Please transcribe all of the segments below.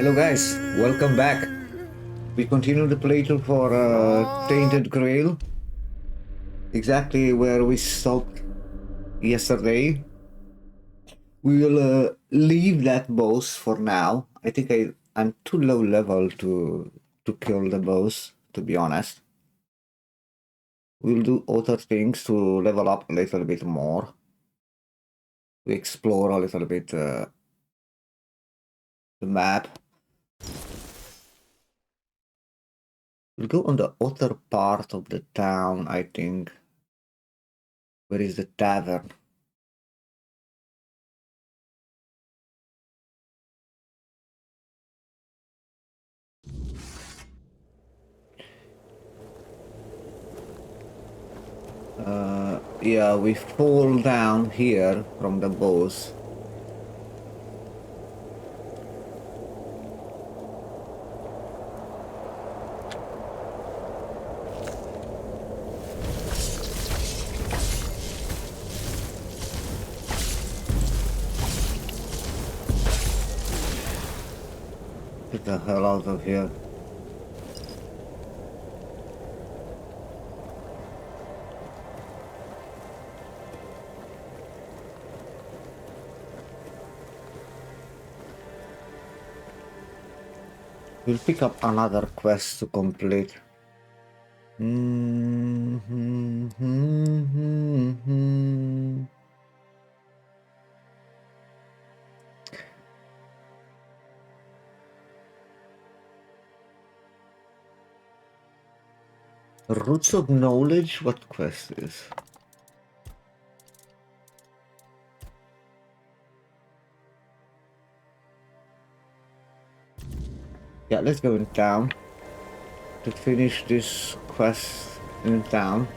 Hello guys, welcome back. We continue the playthrough for Tainted Grail. Exactly where we stopped yesterday. We will leave that boss for now. I think I'm too low level to kill the boss, to be honest. We'll do other things to level up a little bit more. We explore a little bit the map. We'll go on the other part of the town, I think. Where is the tavern? Yeah, we fall down here from the boss. Get the hell out of here. We'll pick up another quest to complete. Roots of Knowledge? What quest is? Yeah, let's go in town to finish this quest in town.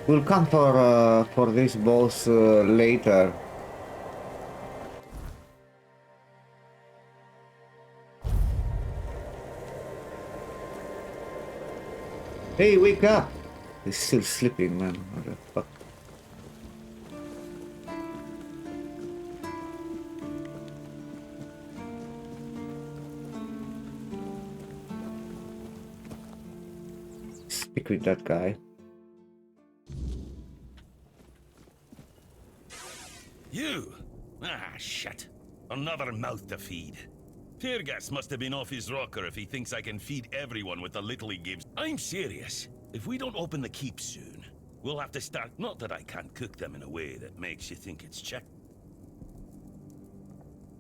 We'll come for this boss later. Hey, wake up! He's still sleeping, man. What the fuck? Speak with that guy. You? Ah, shit. Another mouth to feed. Teargas must have been off his rocker if he thinks I can feed everyone with the little he gives. I'm serious. If we don't open the keep soon, we'll have to start. Not that I can't cook them in a way that makes you think it's check.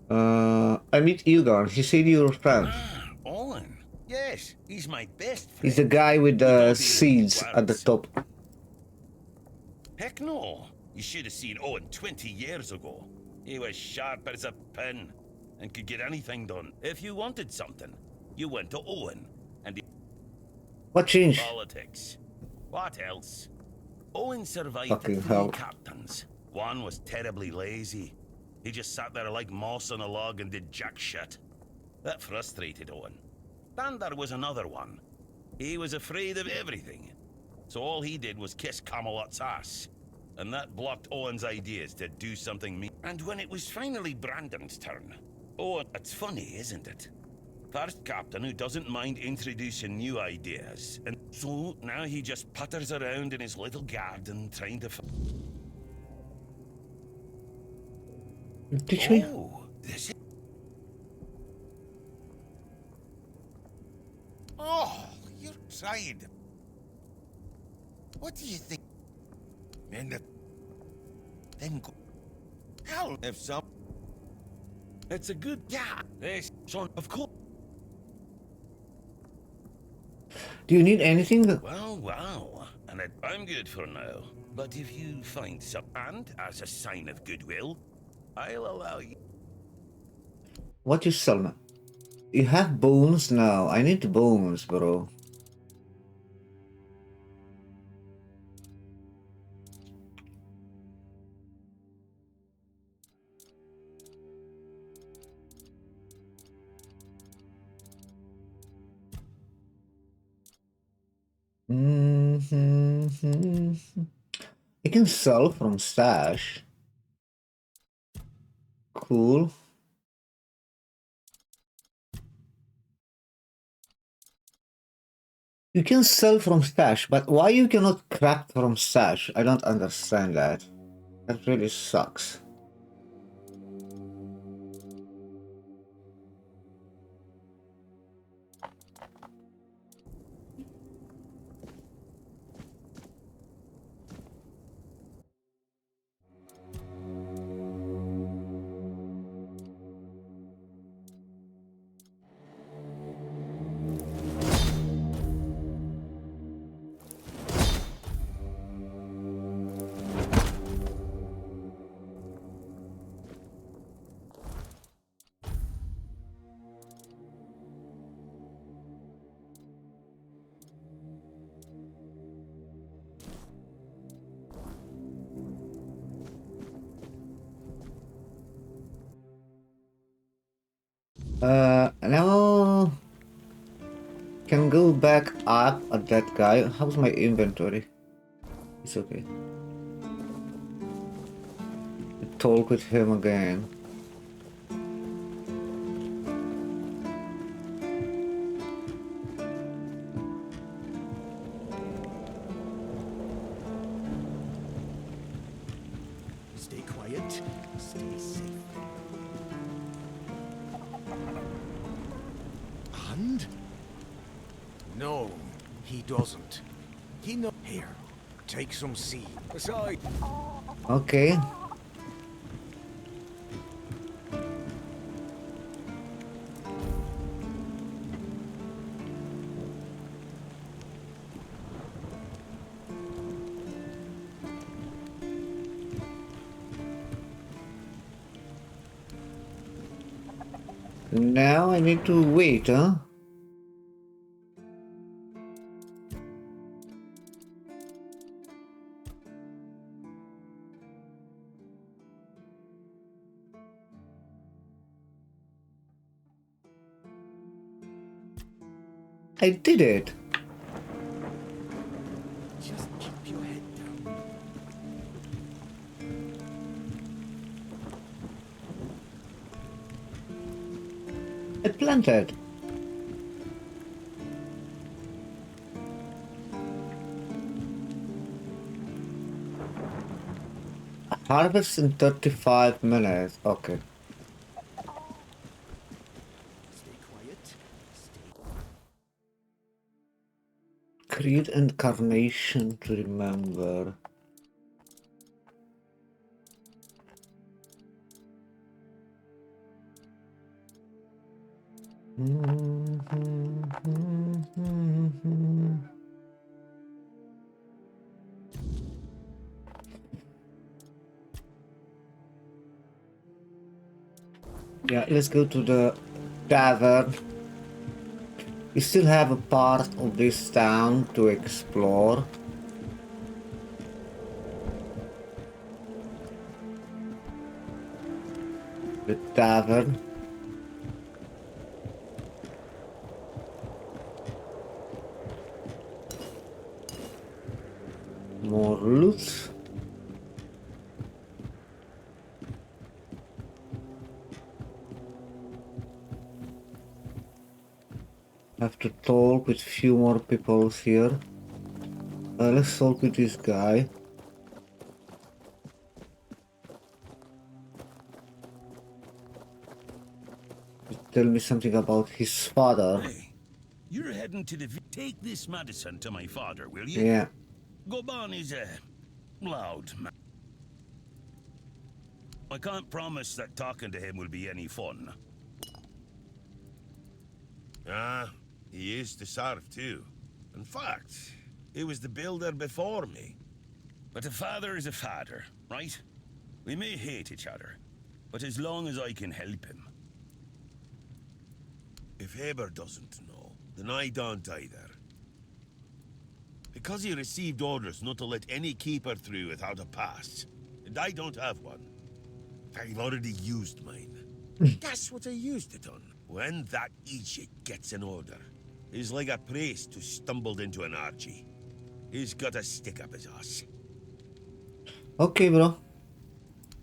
I meet Ilgar. He said you're a friend. Ah, Owen. Yes, he's my best friend. He's the guy with the seeds at the top. Heck no. You should have seen Owen 20 years ago. He was sharp as a pin and could get anything done. If you wanted something, you went to Owen and he... What changed? Politics. What else? Owen survived Fucking 3 hell. captains. One was terribly lazy. He just sat there like moss on a log and did jack shit. That frustrated Owen. Then there was another one. He was afraid of everything. So all he did was kiss Camelot's ass. And that blocked Owen's ideas to do something mean. And when it was finally Brandon's turn, Owen, it's funny, isn't it? First captain who doesn't mind introducing new ideas. And so now he just putters around in his little garden trying to... Teach me? Oh, this is... Oh, you're trying. What do you think? And then go. Hell, if some. It's a good... Yeah, this... Son, of course. Do you need anything? Well. And I'm good for now. But if you find some... And as a sign of goodwill, I'll allow you... What you sell now? You have bones now. I need bones, bro. I can sell from stash. Cool. You can sell from stash, but why you cannot craft from stash? I don't understand that. That really sucks. Now can go back up at that guy. How's my inventory? It's okay. Talk with him again. Stay quiet. Stay safe. And? No, he doesn't. He know. Here, take some seed. Aside. Okay. Now I need to wait, huh? I did it. Just keep your head down. I planted. Harvest in 35 minutes. Okay. Stay quiet. Stay. Create incarnation to remember. Yeah, let's go to the tavern. We still have a part of this town to explore. The tavern. More loot. Have to talk with few more people here. Let's talk with this guy. Tell me something about his father. Hey, you're heading to the... Take this medicine to my father, will you? Yeah. Goban is a loud man. I can't promise that talking to him will be any fun. Ah, he used to serve too. In fact, he was the builder before me. But a father is a father, right? We may hate each other, but as long as I can help him. If Haber doesn't know, then I don't either. Because he received orders not to let any keeper through without a pass. And I don't have one. I've already used mine. Guess what I used it on? When that Egypt gets an order, he's like a priest who stumbled into an orgy. He's got a stick up his ass. Okay, bro.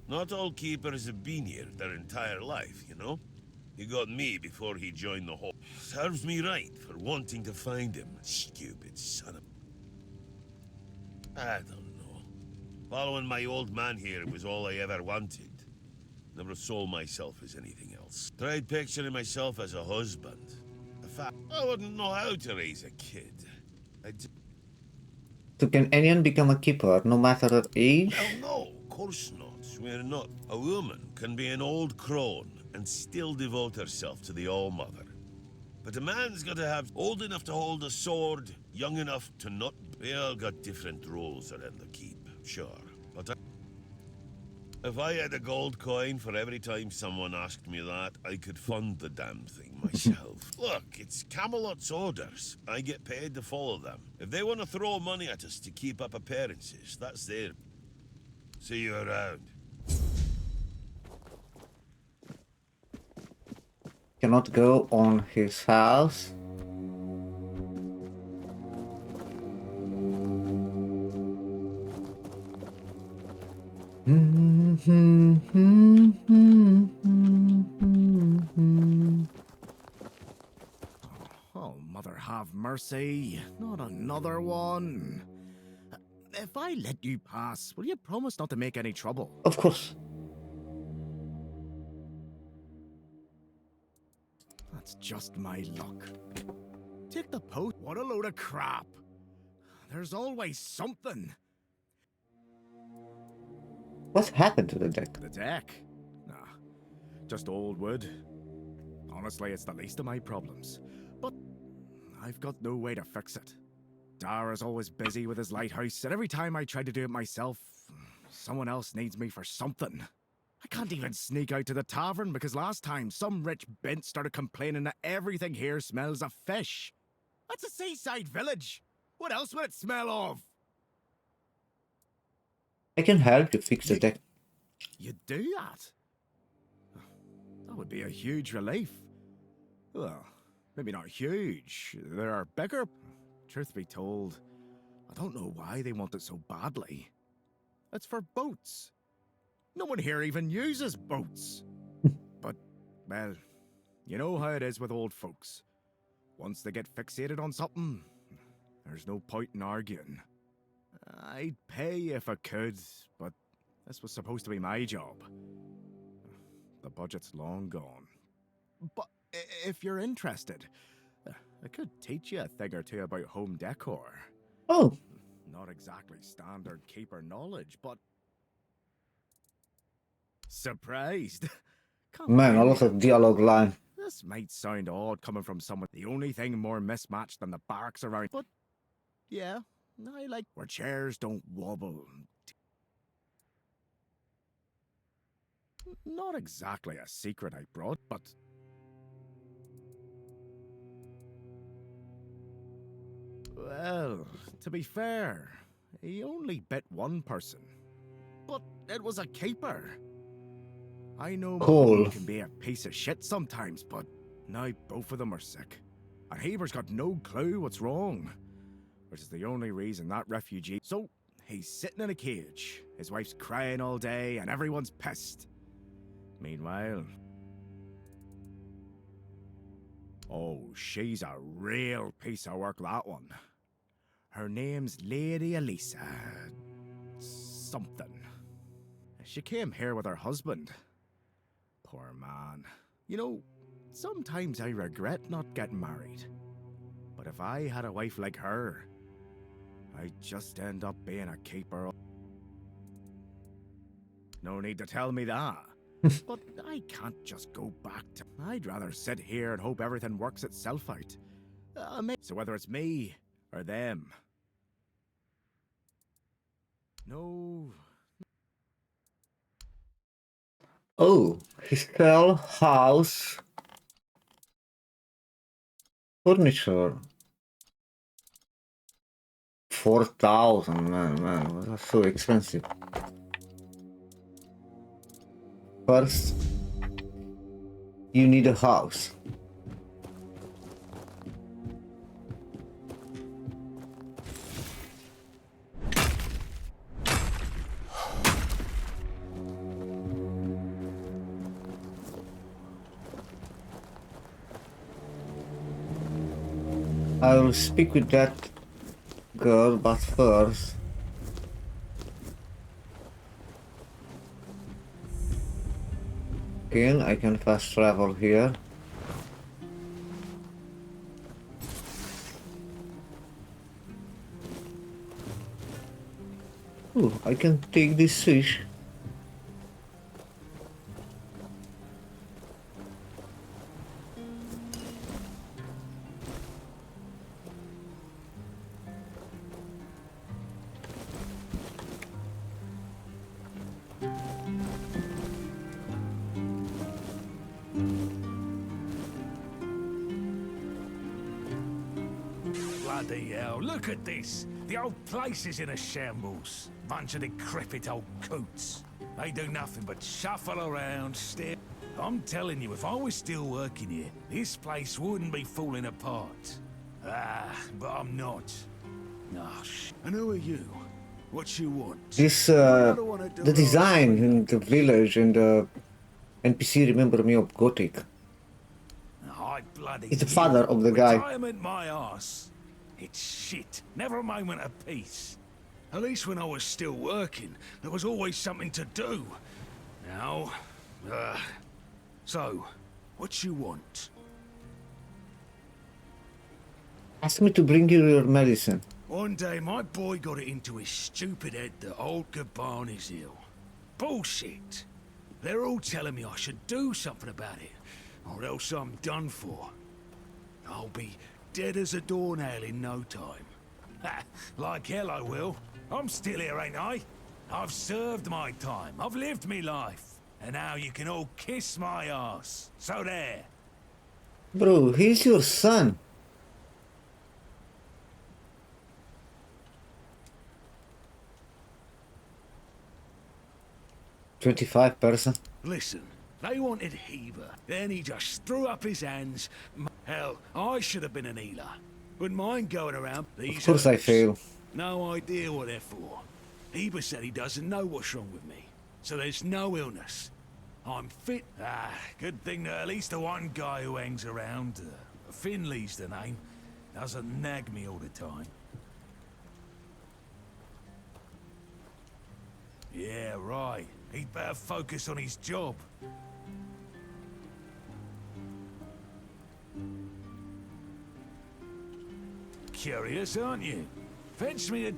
Not all keepers have been here their entire life, you know? He got me before he joined the Horde. Serves me right for wanting to find him. Stupid son of... I don't know. Following my old man here was all I ever wanted. Never sold myself as anything else. Tried picturing myself as a husband. In fact, I wouldn't know how to raise a kid. So can anyone become a keeper, no matter their age? Well, no, of course not. We're not. A woman can be an old crone and still devote herself to the All-Mother. But a man's got to have old enough to hold a sword, young enough to not... We all got different roles around the keep, sure. But if I had a gold coin for every time someone asked me that, I could fund the damn thing myself. Look, it's Camelot's orders. I get paid to follow them. If they want to throw money at us to keep up appearances, that's their... See you around. Cannot go on his house. Oh, Mother have mercy. Not another one. If I let you pass, will you promise not to make any trouble? Of course. That's just my luck. Take the post. What a load of crap. There's always something. What happened to the deck? The deck? Nah, just old wood. Honestly, it's the least of my problems. But I've got no way to fix it. Dara's always busy with his lighthouse, and every time I try to do it myself, someone else needs me for something. I can't even sneak out to the tavern because last time some rich bint started complaining that everything here smells of fish. That's a seaside village. What else would it smell of? I can help you fix the deck. You do that? That would be a huge relief. Well, maybe not huge. There are bigger... Truth be told, I don't know why they want it so badly. It's for boats. No one here even uses boats. But, well, you know how it is with old folks. Once they get fixated on something, there's no point in arguing. I'd pay if I could, but this was supposed to be my job. The budget's long gone. But if you're interested, I could teach you a thing or two about home decor. Oh. Not exactly standard keeper knowledge, but... Surprised? Man, a lot of dialogue line. This might sound odd coming from someone... The only thing more mismatched than the barracks around... But, yeah, I like where chairs don't wobble. Not exactly a secret I brought, but... Well, to be fair, he only bit one person. But it was a keeper. I know Cool. Mahone can be a piece of shit sometimes, but now both of them are sick. And Haber's got no clue what's wrong. Which is the only reason that refugee... So, he's sitting in a cage. His wife's crying all day and everyone's pissed. Meanwhile... Oh, she's a real piece of work, that one. Her name's Lady Elisa... something. She came here with her husband. Poor man. You know, sometimes I regret not getting married. But if I had a wife like her, I'd just end up being a keeper. No need to tell me that. But I can't just go back to... I'd rather sit here and hope everything works itself out. So whether it's me or them. No... Oh, his hell house. Furniture. 4,000, man, that's so expensive. First, you need a house. I'll speak with that girl, but first... Again, I can fast travel here. Ooh, I can take this fish. Bloody hell, look at this! The old place is in a shambles. Bunch of decrepit old coots. They do nothing but shuffle around, stare. I'm telling you, if I was still working here, this place wouldn't be falling apart. But I'm not. Oh, and who are you? What you want? This, the design in the village and the NPC remember me of Gothic. It's the father of the guy. Retirement, my arse. It's shit. Never a moment of peace. At least when I was still working, there was always something to do. Now, so, what you want? Ask me to bring you your medicine. One day, my boy got it into his stupid head that old Gaban is ill. Bullshit. They're all telling me I should do something about it, or else I'm done for. I'll be dead as a doornail in no time. Ha! Like hell I will. I'm still here, ain't I? I've served my time. I've lived me life. And now you can all kiss my ass. So there. Bro, he's your son. $25. Listen, they wanted Heber. Then he just threw up his hands. Hell, I should have been an healer. Wouldn't mind going around these. Of course I fail. No idea what they're for. Heber said he doesn't know what's wrong with me. So there's no illness. I'm fit. Good thing that at least the one guy who hangs around, Finley's the name, doesn't nag me all the time. Yeah, right. He'd better focus on his job. Curious, aren't you? Fetch me a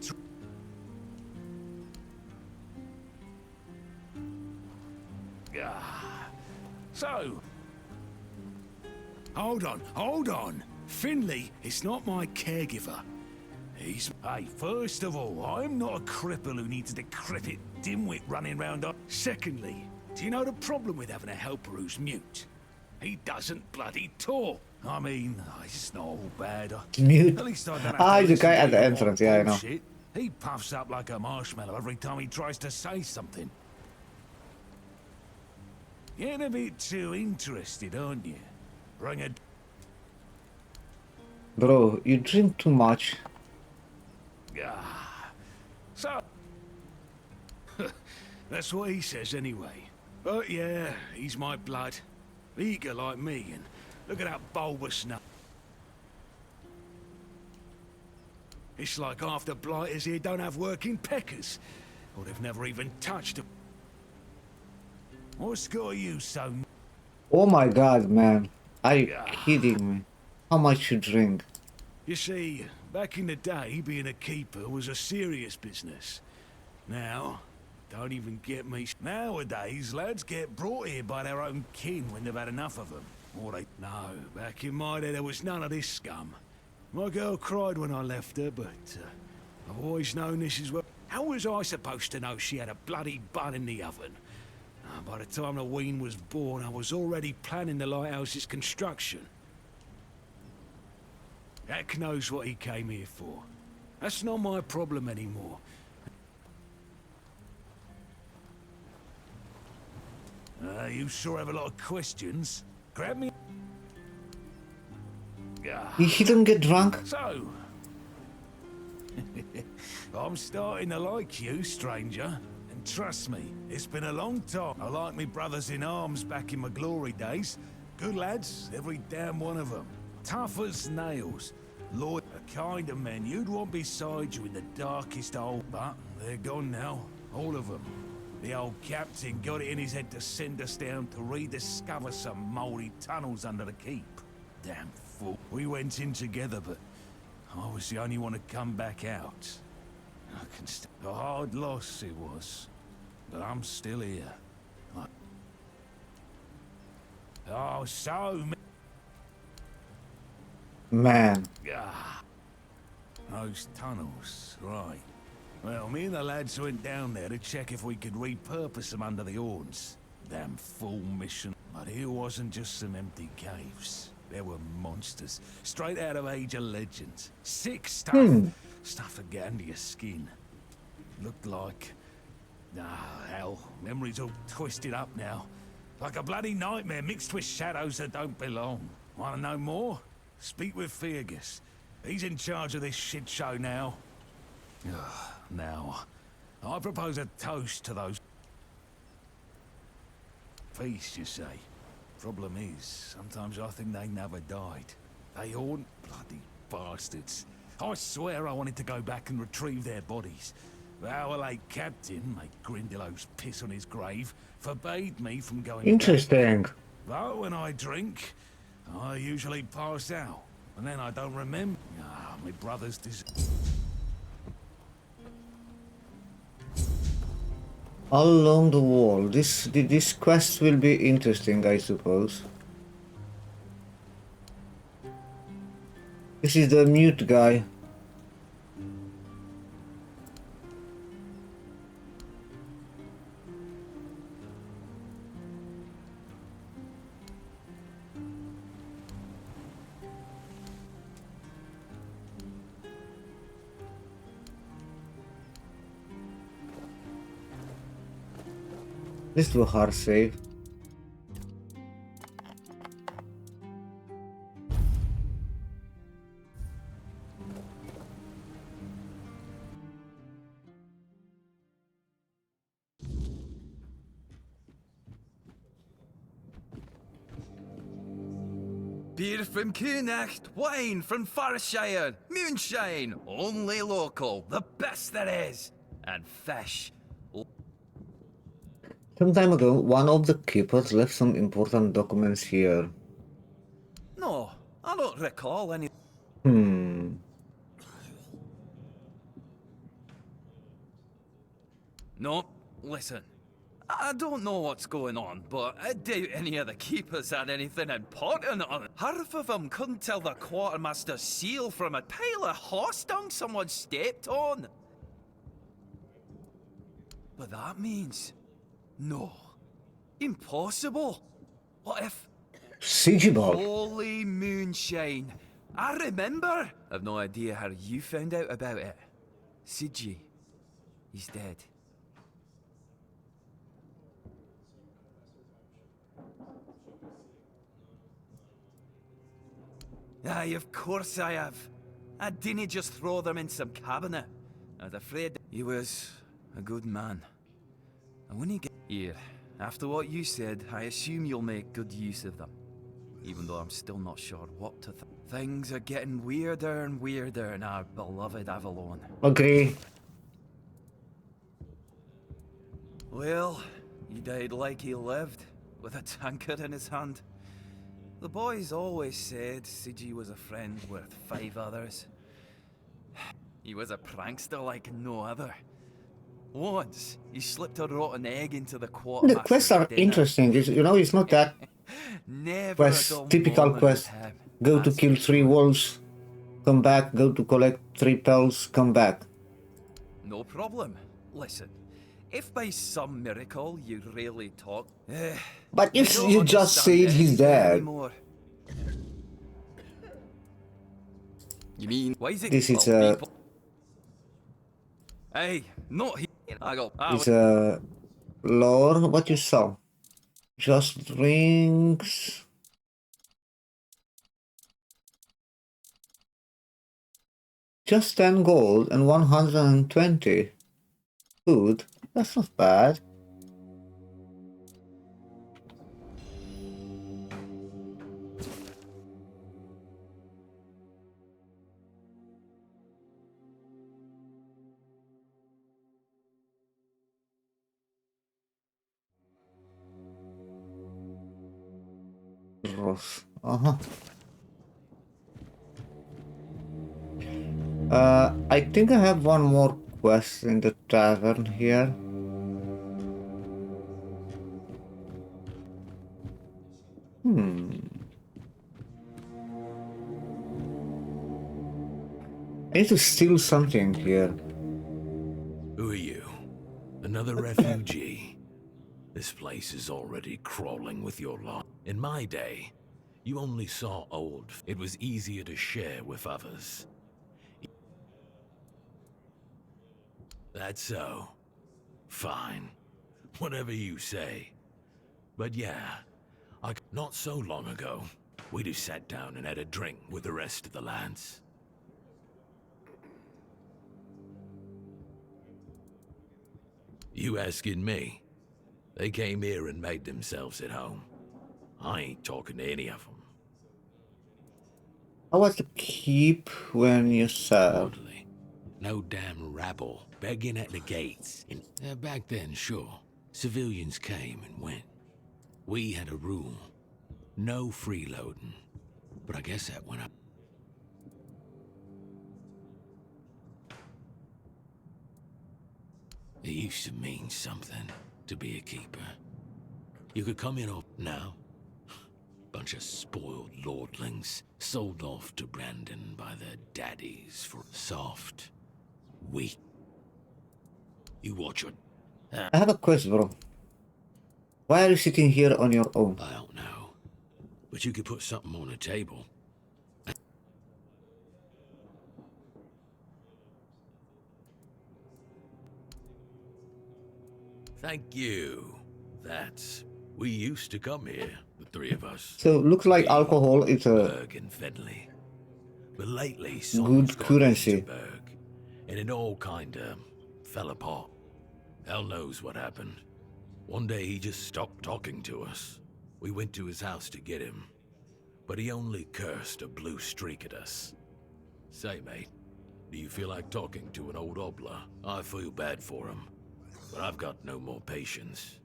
So... Hold on. Finley is not my caregiver. He's... Hey, first of all, I'm not a cripple who needs a decrepit dimwit running round. Secondly, do you know the problem with having a helper who's mute? He doesn't bloody talk. I mean, it's not all bad. Mute? At least I don't have to The guy at the listen to entrance, yeah, I know. bullshit. He puffs up like a marshmallow every time he tries to say something. Getting a bit too interested, aren't you? Bring a... Bro, you drink too much. So... That's what he says anyway. But yeah, he's my blood. Eager like me, and look at that bulbous nut. It's like half the blighters here don't have working peckers. Or they've never even touched a... What's got you so... Oh my god, man. Are you kidding me? How much you drink? You see, back in the day, being a keeper was a serious business. Now, don't even get me... Nowadays, lads get brought here by their own kin when they've had enough of them. Or they... No, back in my day, there was none of this scum. My girl cried when I left her, but I've always known this as well. How was I supposed to know she had a bloody bun in the oven? By the time the wean was born, I was already planning the lighthouse's construction. Heck knows what he came here for. That's not my problem anymore. You sure have a lot of questions. Grab me. He don't get drunk? So, I'm starting to like you, stranger. And trust me, it's been a long time. I like me brothers in arms back in my glory days. Good lads, every damn one of them. Tough as nails. Lord, the kind of men you'd want beside you in the darkest hole. But they're gone now, all of them. The old captain got it in his head to send us down to rediscover some mouldy tunnels under the keep. Damn fool. We went in together, but I was the only one to come back out. A hard loss it was, but I'm still here. Oh, so... Man. Ah, those tunnels, right. Well, me and the lads went down there to check if we could repurpose them under the horns. Damn fool mission. But here wasn't just some empty caves. There were monsters, straight out of Age of Legends. Sick stuff. Stuff to get under your skin. Looked like... Ah, hell, memory's all twisted up now. Like a bloody nightmare mixed with shadows that don't belong. Want to know more? Speak with Fergus. He's in charge of this shit show now. Now, I propose a toast to those... feast, you say? Problem is, sometimes I think they never died. They haunt bloody bastards. I swear I wanted to go back and retrieve their bodies. But our late captain, mate Grindelows piss on his grave, forbade me from going Interesting. back. But when I drink, I usually pass out. And then I don't remember. Ah, my brother's Along the wall. This quest will be interesting, I suppose. This is the mute guy. This was a hard save. Beer from Kunacht, wine from Farshire, moonshine, only local, the best there is, and fish. Some time ago, one of the keepers left some important documents here. No, I don't recall any. No, listen. I don't know what's going on, but I doubt any of the keepers had anything important on it. Half of them couldn't tell the quartermaster's seal from a pile of horse dung someone stepped on. But that means... no. Impossible. What if... Sigibald. Holy moonshine. I remember. I've no idea how you found out about it. Sigi. He's dead. Aye, of course I have. I didn't just throw them in some cabinet. I was afraid he was a good man. And when he get here, after what you said, I assume you'll make good use of them. Even though I'm still not sure what to think. Things are getting weirder and weirder in our beloved Avalon. Agree. Well, he died like he lived, with a tankard in his hand. The boys always said Sigi was a friend worth 5 others. He was a prankster like no other. Once, he slipped a rotten egg into the quartermaster's The quests are dinner. interesting. It's not that Never quest, a dull typical moment quest. with him, Go to that's kill for 3 sure. wolves, come back, go to collect 3 pearls, come back. No problem. Listen, if by some miracle you really talk... But they if don't you just understand said he's anything dead. anymore. You mean, why is it This is called a... people? Hey, not he. I go. It's a... lore, what you saw? Just drinks... Just 10 gold and 120 food. That's not bad. Gross. Uh-huh. I think I have one more quest in the tavern here. I need to steal something here. Who are you? Another refugee? This place is already crawling with your lot. In my day, you only saw old. It was easier to share with others. That's so. Fine. Whatever you say. But yeah, not so long ago, we just sat down and had a drink with the rest of the lads. You asking me? They came here and made themselves at home. I ain't talking to any of them. How was the keep when you served? Hardly. No damn rabble begging at the gates. Back then, sure, civilians came and went. We had a rule. No freeloading. But I guess that went up. It used to mean something to be a keeper. You could come in now. Bunch of spoiled lordlings sold off to Brandon by their daddies for soft, weak. You watch your... I have a quest, bro. Why are you sitting here on your own? I don't know. But you could put something on the table. Thank you. We used to come here, the three of us. So looks like Me, alcohol is a Berg and Fenley. But lately, good currency. Berg, and it all kinda fell apart. Hell knows what happened. One day he just stopped talking to us. We went to his house to get him, but he only cursed a blue streak at us. Say, mate, do you feel like talking to an old obla? I feel bad for him, but I've got no more patience.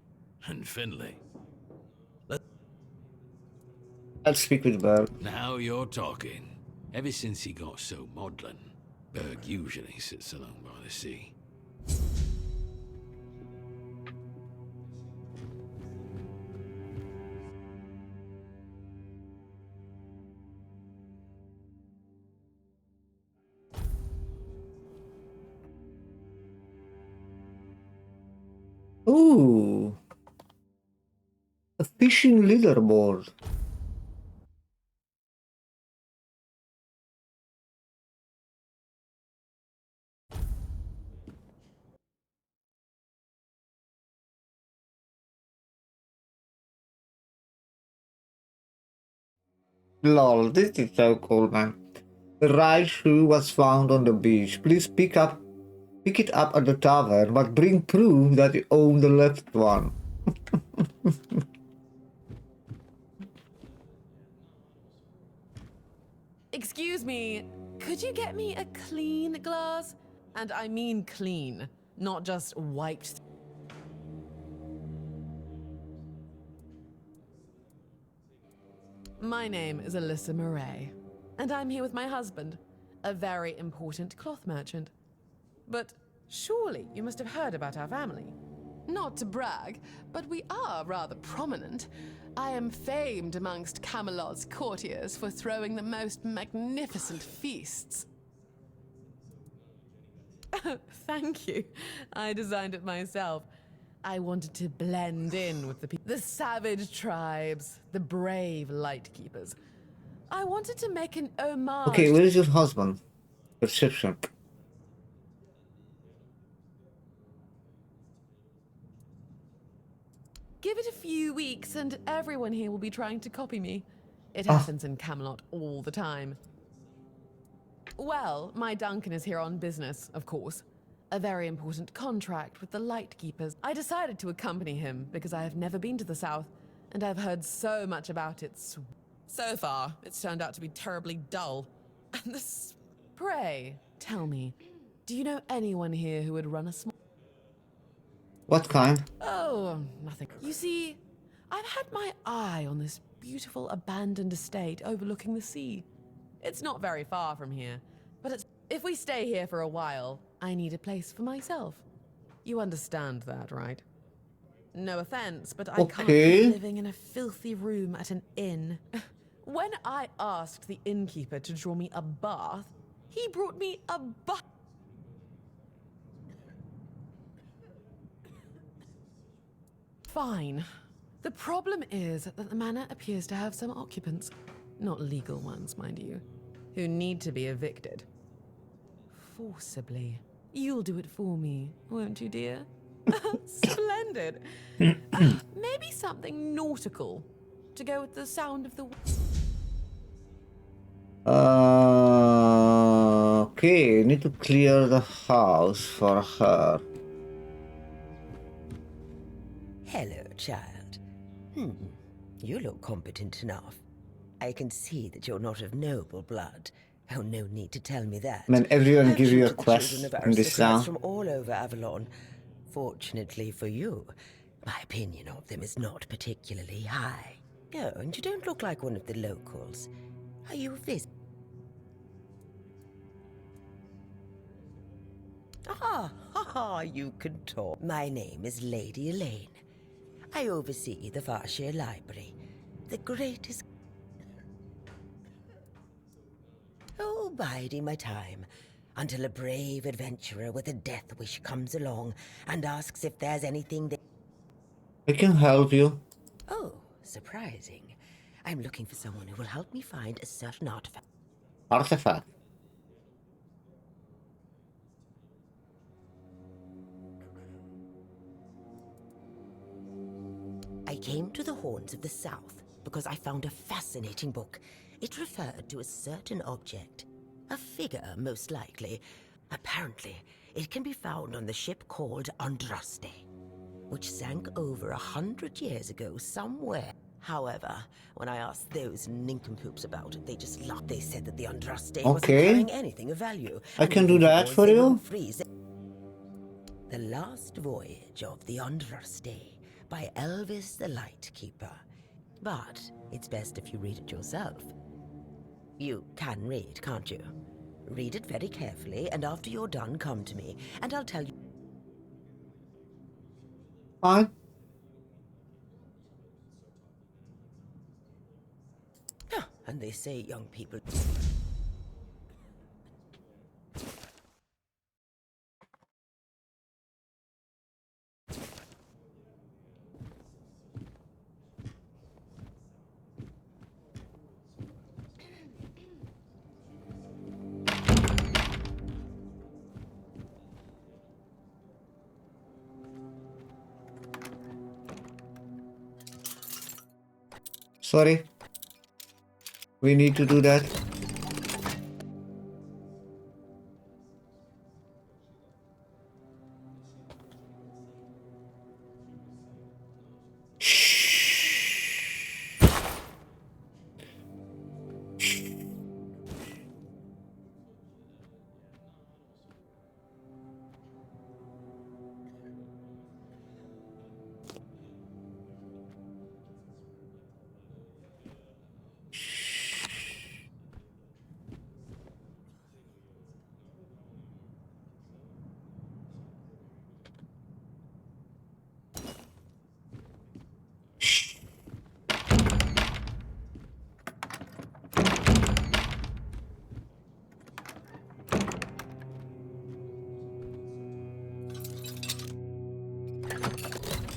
And Finley. I'll speak with Berg. Now you're talking. Ever since he got so maudlin, Berg usually sits alone by the sea. Ooh. A fishing leaderboard. Lol, this is so cool, man. The right shoe was found on the beach. Please pick it up at the tavern, but bring proof that you own the left one. Excuse me, could you get me a clean glass? And I mean clean, not just wiped. My name is Alyssa Murray, and I'm here with my husband, a very important cloth merchant. But surely you must have heard about our family. Not to brag, but we are rather prominent. I am famed amongst Camelot's courtiers for throwing the most magnificent feasts. Thank you. I designed it myself. I wanted to blend in with the savage tribes, the brave lightkeepers. I wanted to make an homage. Okay, where is your husband? Perception. Give it a few weeks and everyone here will be trying to copy me. It happens in Camelot all the time. Well, my Duncan is here on business, of course. A very important contract with the Lightkeepers. I decided to accompany him because I have never been to the south, and I've heard so much about it. So far, it's turned out to be terribly dull. And this... Pray, tell me, do you know anyone here who would run a small... What kind? Oh, nothing. You see, I've had my eye on this beautiful abandoned estate overlooking the sea. It's not very far from here, but if we stay here for a while, I need a place for myself. You understand that, right? No offense, but I can't Okay. keep living in a filthy room at an inn. When I asked the innkeeper to draw me a bath, he brought me a bath. Fine. The problem is that the manor appears to have some occupants, not legal ones, mind you, who need to be evicted. Forcibly. You'll do it for me, won't you, dear? Splendid. Maybe something nautical to go with the sound of the... Okay, need to clear the house for her. Hello, child. You look competent enough. I can see that you're not of noble blood. Oh, no need to tell me that. Man, everyone I've give you a tutored the quest children of in this aristocrats town. from all over Avalon. Fortunately for you, my opinion of them is not particularly high. Oh, and you don't look like one of the locals. Are you a visitor? You can talk. My name is Lady Elaine. I oversee the Farshire Library, the greatest... Oh, biding my time, until a brave adventurer with a death wish comes along and asks if there's anything they... I can help you. Oh, surprising. I'm looking for someone who will help me find a certain artifact. Artifact. I came to the Horns of the South because I found a fascinating book. It referred to a certain object. A figure, most likely. Apparently, it can be found on the ship called Andraste, which sank over 100 years ago somewhere. However, when I asked those nincompoops about it, they just laughed. They said that the Andraste wasn't Okay. carrying anything of value. I and can do even that boys, for they you. wouldn't freeze. The Last Voyage of the Andraste by Elvis the Lightkeeper. But it's best if you read it yourself. You can read, can't you? Read it very carefully, and after you're done, come to me, and I'll tell you. Fine. And they say young people... Sorry. We need to do that.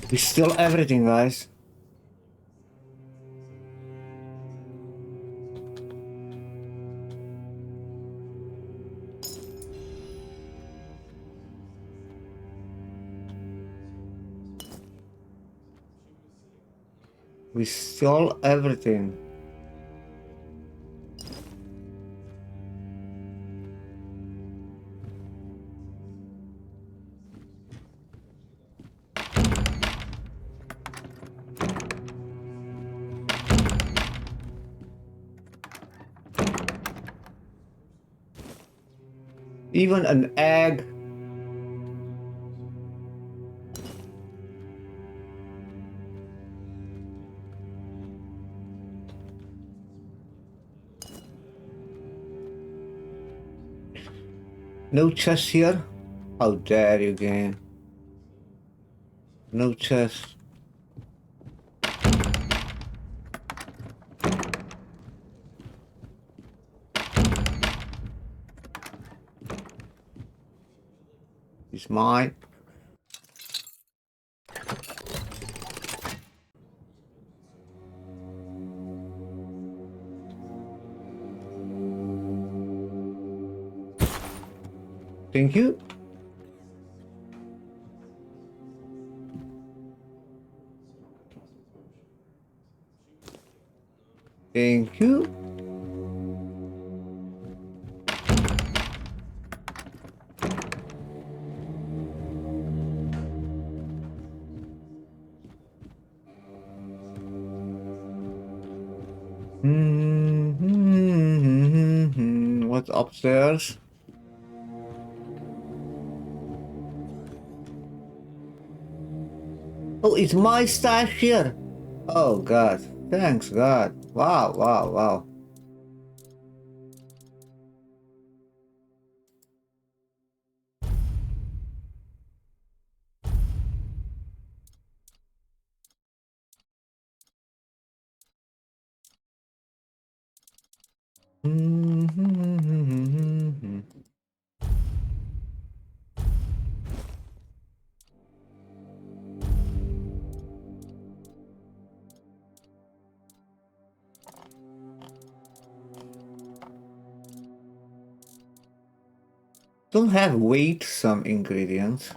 We steal everything, guys. We stole everything. Even an egg. No chest here? How dare you, game? No chest. It's mine. Thank you. Thank you. What's upstairs? Oh, it's my stash here. Oh God. Thanks God. Wow, wow, wow. Don't have weight some ingredients,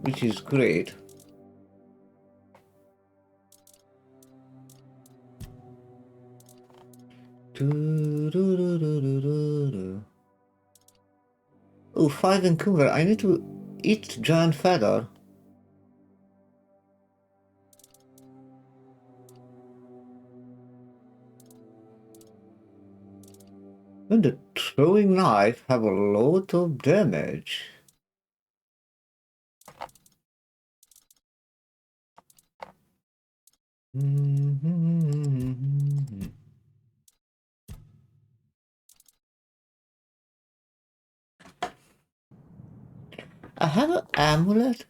which is great. Oh, 5 encumber. I need to eat giant feather. And the throwing knife have a lot of damage. I have an amulet.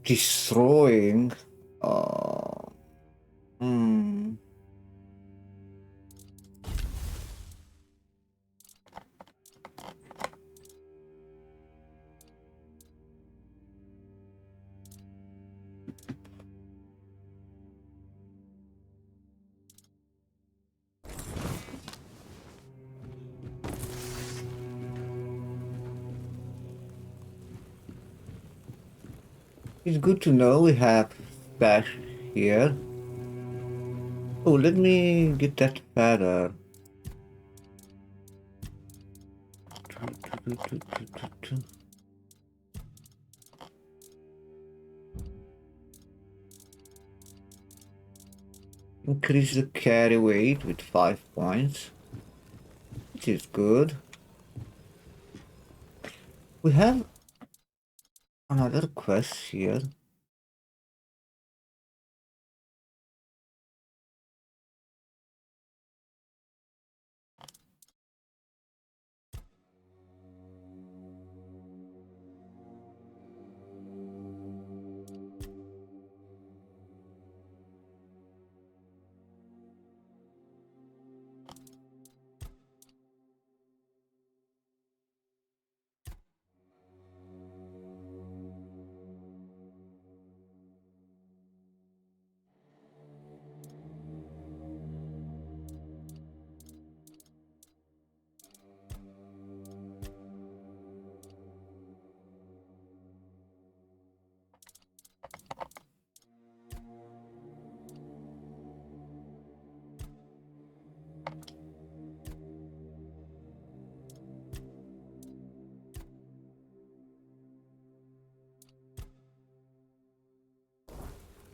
Destroying. Hmm. It's good to know we have stash here. Oh, let me get that feather. Increase the carry weight with 5 points, which is good. We have another quest here.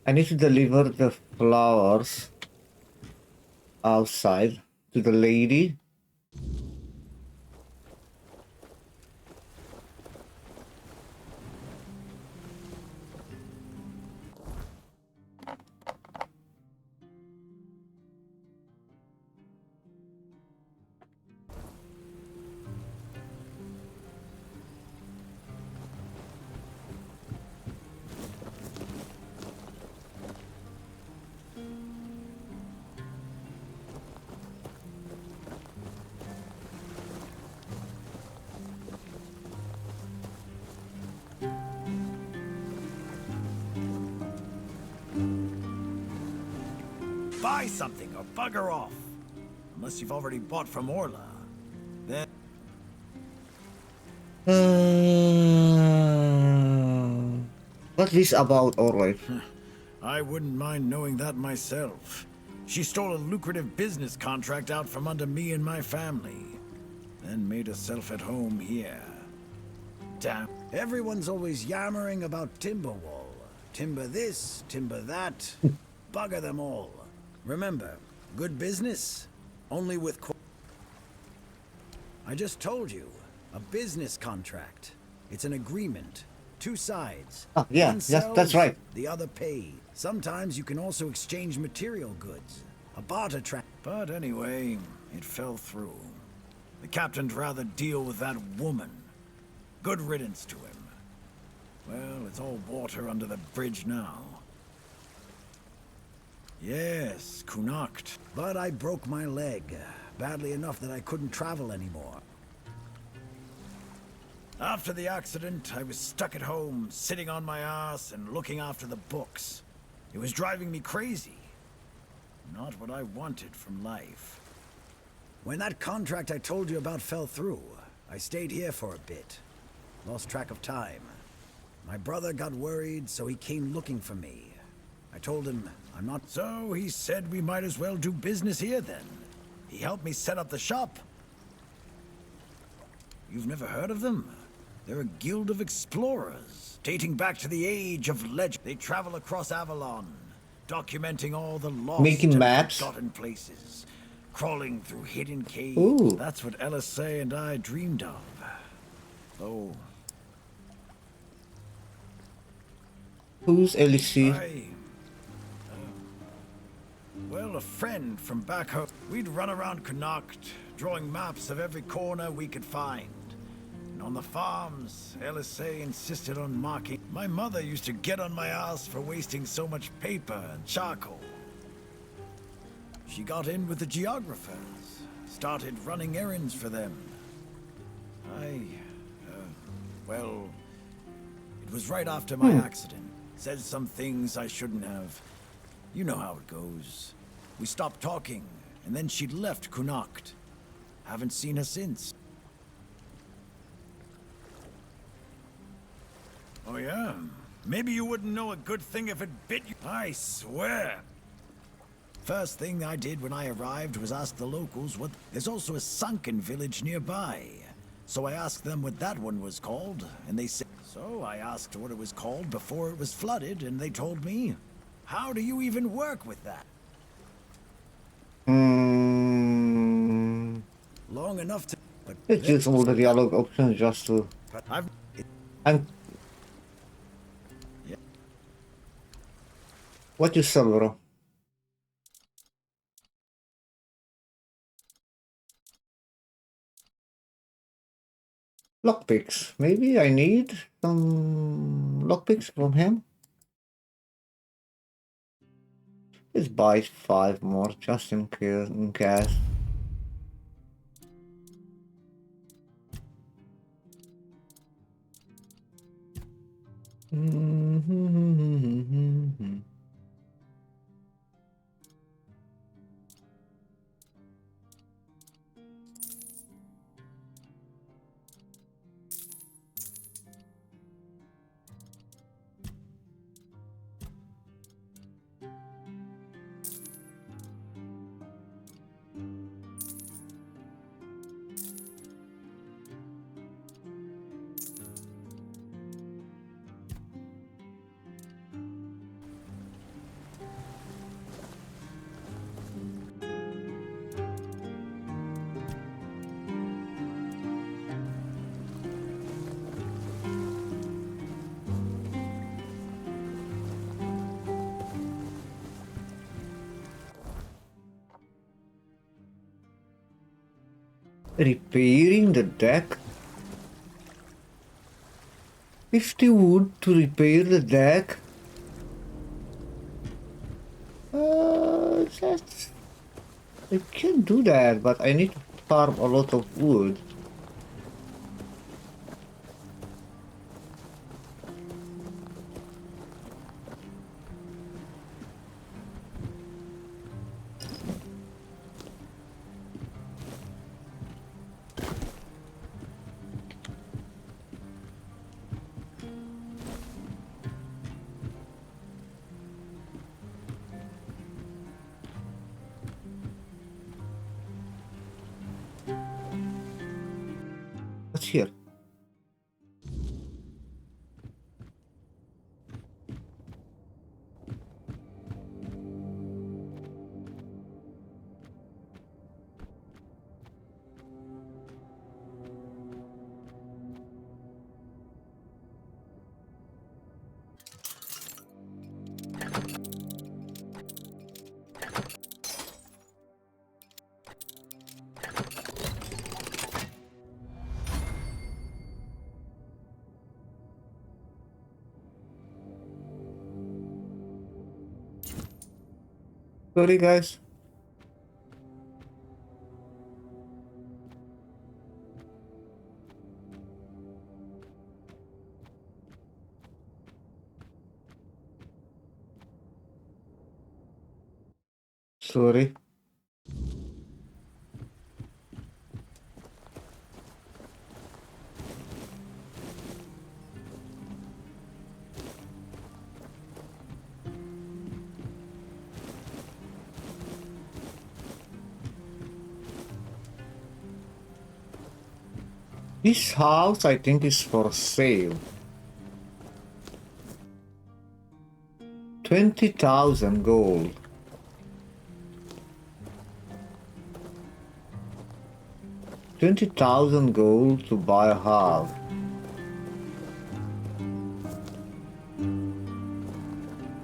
I need to deliver the flowers outside to the lady. buy something or bugger off. Unless you've already bought from Orla. Then... What's this about, Orla? I wouldn't mind knowing that myself. She stole a lucrative business contract out from under me and my family. Then made herself at home here. Damn. Everyone's always yammering about Timberwall. Timber this, timber that. Bugger them all. Remember, good business, only with... I just told you, a business contract. It's an agreement. Two sides. Oh, yeah, One sells, that's right. the other pays. Sometimes you can also exchange material goods. A barter trap. But anyway, it fell through. The captain'd rather deal with that woman. Good riddance to him. Well, it's all water under the bridge now. Yes, Connacht. But I broke my leg. Badly enough that I couldn't travel anymore. After the accident, I was stuck at home, sitting on my ass and looking after the books. It was driving me crazy. Not what I wanted from life. When that contract I told you about fell through, I stayed here for a bit. Lost track of time. My brother got worried, so he came looking for me. I told him I'm not... So he said we might as well do business here then. He helped me set up the shop. You've never heard of them? They're a guild of explorers, dating back to the age of legend. They travel across Avalon, documenting all the lost Making and maps? forgotten places, crawling through hidden caves. Ooh. That's what LSA and I dreamed of. Oh, Who's LC? Well, a friend from back home. We'd run around Connacht, drawing maps of every corner we could find. And on the farms, LSA insisted on marking. My mother used to get on my ass for wasting so much paper and charcoal. She got in with the geographers, started running errands for them. Well, it was right after my accident. Said some things I shouldn't have. You know how it goes. We stopped talking, and then she'd left Connacht. Haven't seen her since. Oh yeah? Maybe you wouldn't know a good thing if it bit you. I swear. First thing I did when I arrived was ask the locals what... There's also a sunken village nearby. So I asked them what that one was called, and they said... So I asked what it was called before it was flooded, and they told me. How do you even work with that? Long enough to... But Let's use all the dialogue options just to... I'm... Yeah. What you sell, bro? Lockpicks. Maybe I need some lockpicks from him. Let's buy 5 more just in case. Repairing the deck? 50 wood to repair the deck? That's... I can do that, but I need to farm a lot of wood. here? Sorry, guys. Sorry. This house, I think, is for sale. 20,000 gold. $20,000 to buy a house.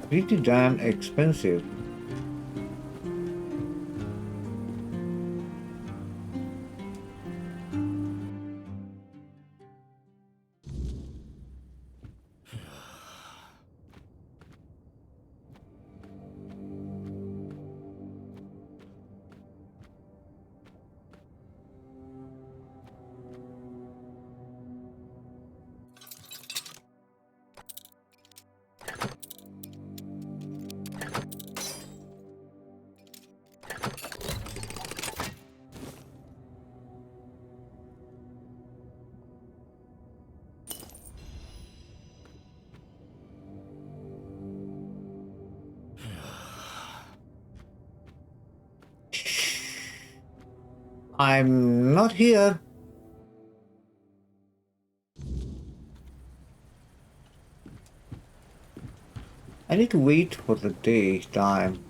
Pretty damn expensive. I'm not here. I need to wait for the daytime.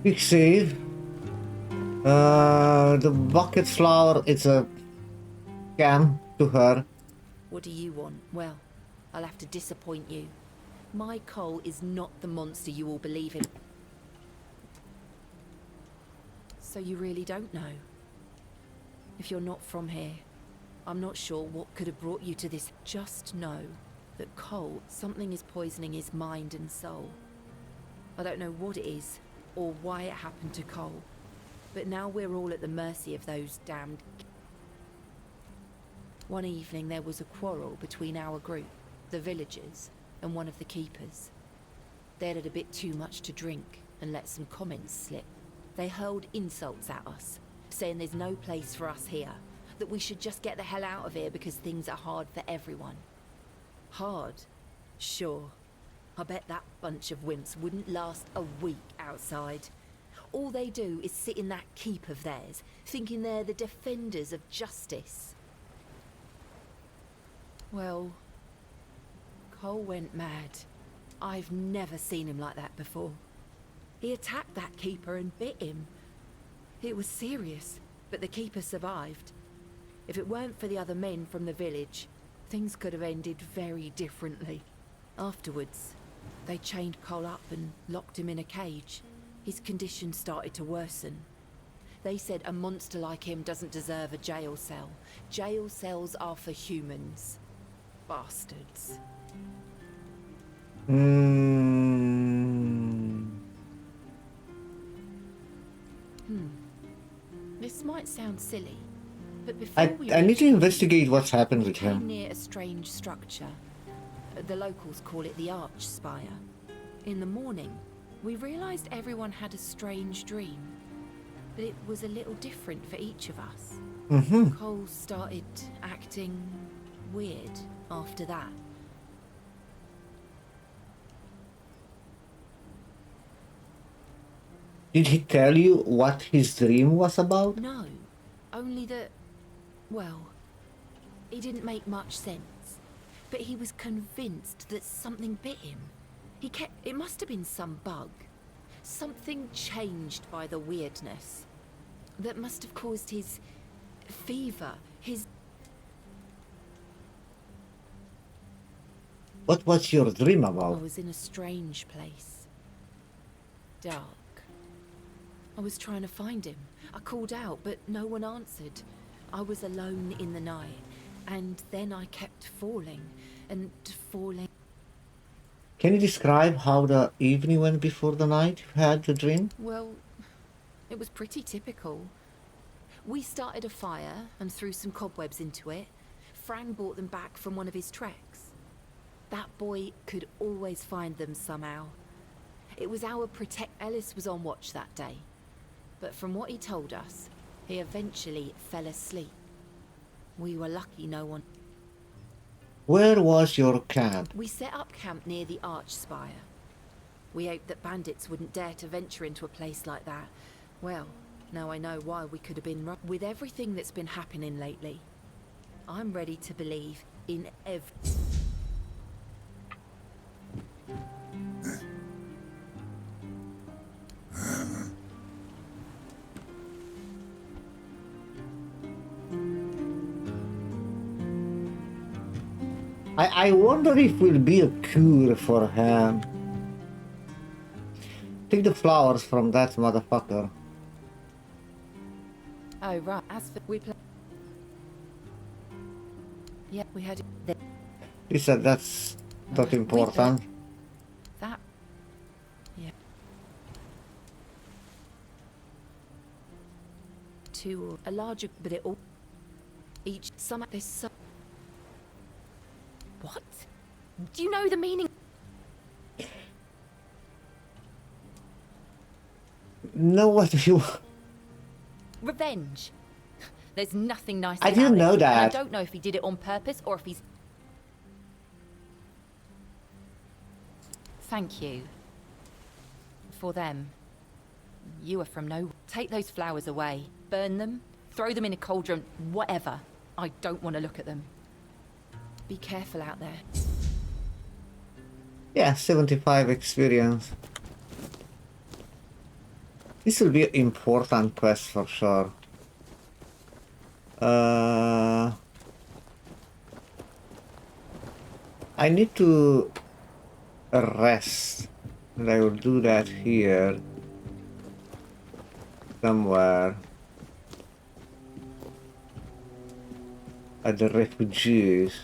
Quick save. The bucket flower, it's a scam to her. What do you want? Well, I'll have to disappoint you. My Cole is not the monster you all believe in. So you really don't know? If you're not from here, I'm not sure what could have brought you to this. Just know that Cole, something is poisoning his mind and soul. I don't know what it is, or why it happened to Cole, but now we're all at the mercy of those damned... One evening there was a quarrel between our group, the villagers, and one of the keepers. They'd had a bit too much to drink and let some comments slip. They hurled insults at us, saying there's no place for us here, that we should just get the hell out of here because things are hard for everyone. Hard? Sure. I bet that bunch of wimps wouldn't last a week outside. All they do is sit in that keep of theirs, thinking they're the defenders of justice. Well, Cole went mad. I've never seen him like that before. He attacked that keeper and bit him. It was serious, but the keeper survived. If it weren't for the other men from the village, things could have ended very differently. Afterwards, they chained Cole up and locked him in a cage. his condition started to worsen. They said a monster like him doesn't deserve a jail cell. Jail cells are for humans. Bastards. This might sound silly, but before I need to investigate what's happened with came him. near a strange structure. The locals call it the Arch Spire. In the morning, we realized everyone had a strange dream, but it was a little different for each of us. Cole started acting weird after that. Did he tell you what his dream was about? No, only that, well, it didn't make much sense. But he was convinced that something bit him. It must have been some bug. Something changed by the weirdness. That must have caused his fever, his... What was your dream I about? was in a strange place. Dark. I was trying to find him. I called out, but no one answered. I was alone in the night, and then I kept falling, and falling. Can you describe how the evening went before the night you had the dream? Well, it was pretty typical. We started a fire and threw some cobwebs into it. Fran brought them back from one of his treks. That boy could always find them somehow. It was our Ellis was on watch that day. But from what he told us, he eventually fell asleep. We were lucky no one... Where was your camp? We set up camp near the Arch Spire. We hoped that bandits wouldn't dare to venture into a place like that. Well, now I know why we could have been wrong. With everything that's been happening lately, I'm ready to believe in I wonder if will be a cure for him. Take the flowers from that motherfucker. Oh, right. As for... We play... Yeah, we had... He said that's not important. That... Yeah. To a larger... But it all... Each... Some... There's some... What? Do you know the meaning? No, what do you... Revenge. There's nothing nice I about didn't know it. that. And I don't know if he did it on purpose or if he's... Thank you. For them. You are from nowhere. Take those flowers away. Burn them. Throw them in a cauldron. Whatever. I don't want to look at them. Be careful out there. Yeah, 75 experience. This will be an important quest for sure. I need to rest. And I will do that here. Somewhere. At the refugees.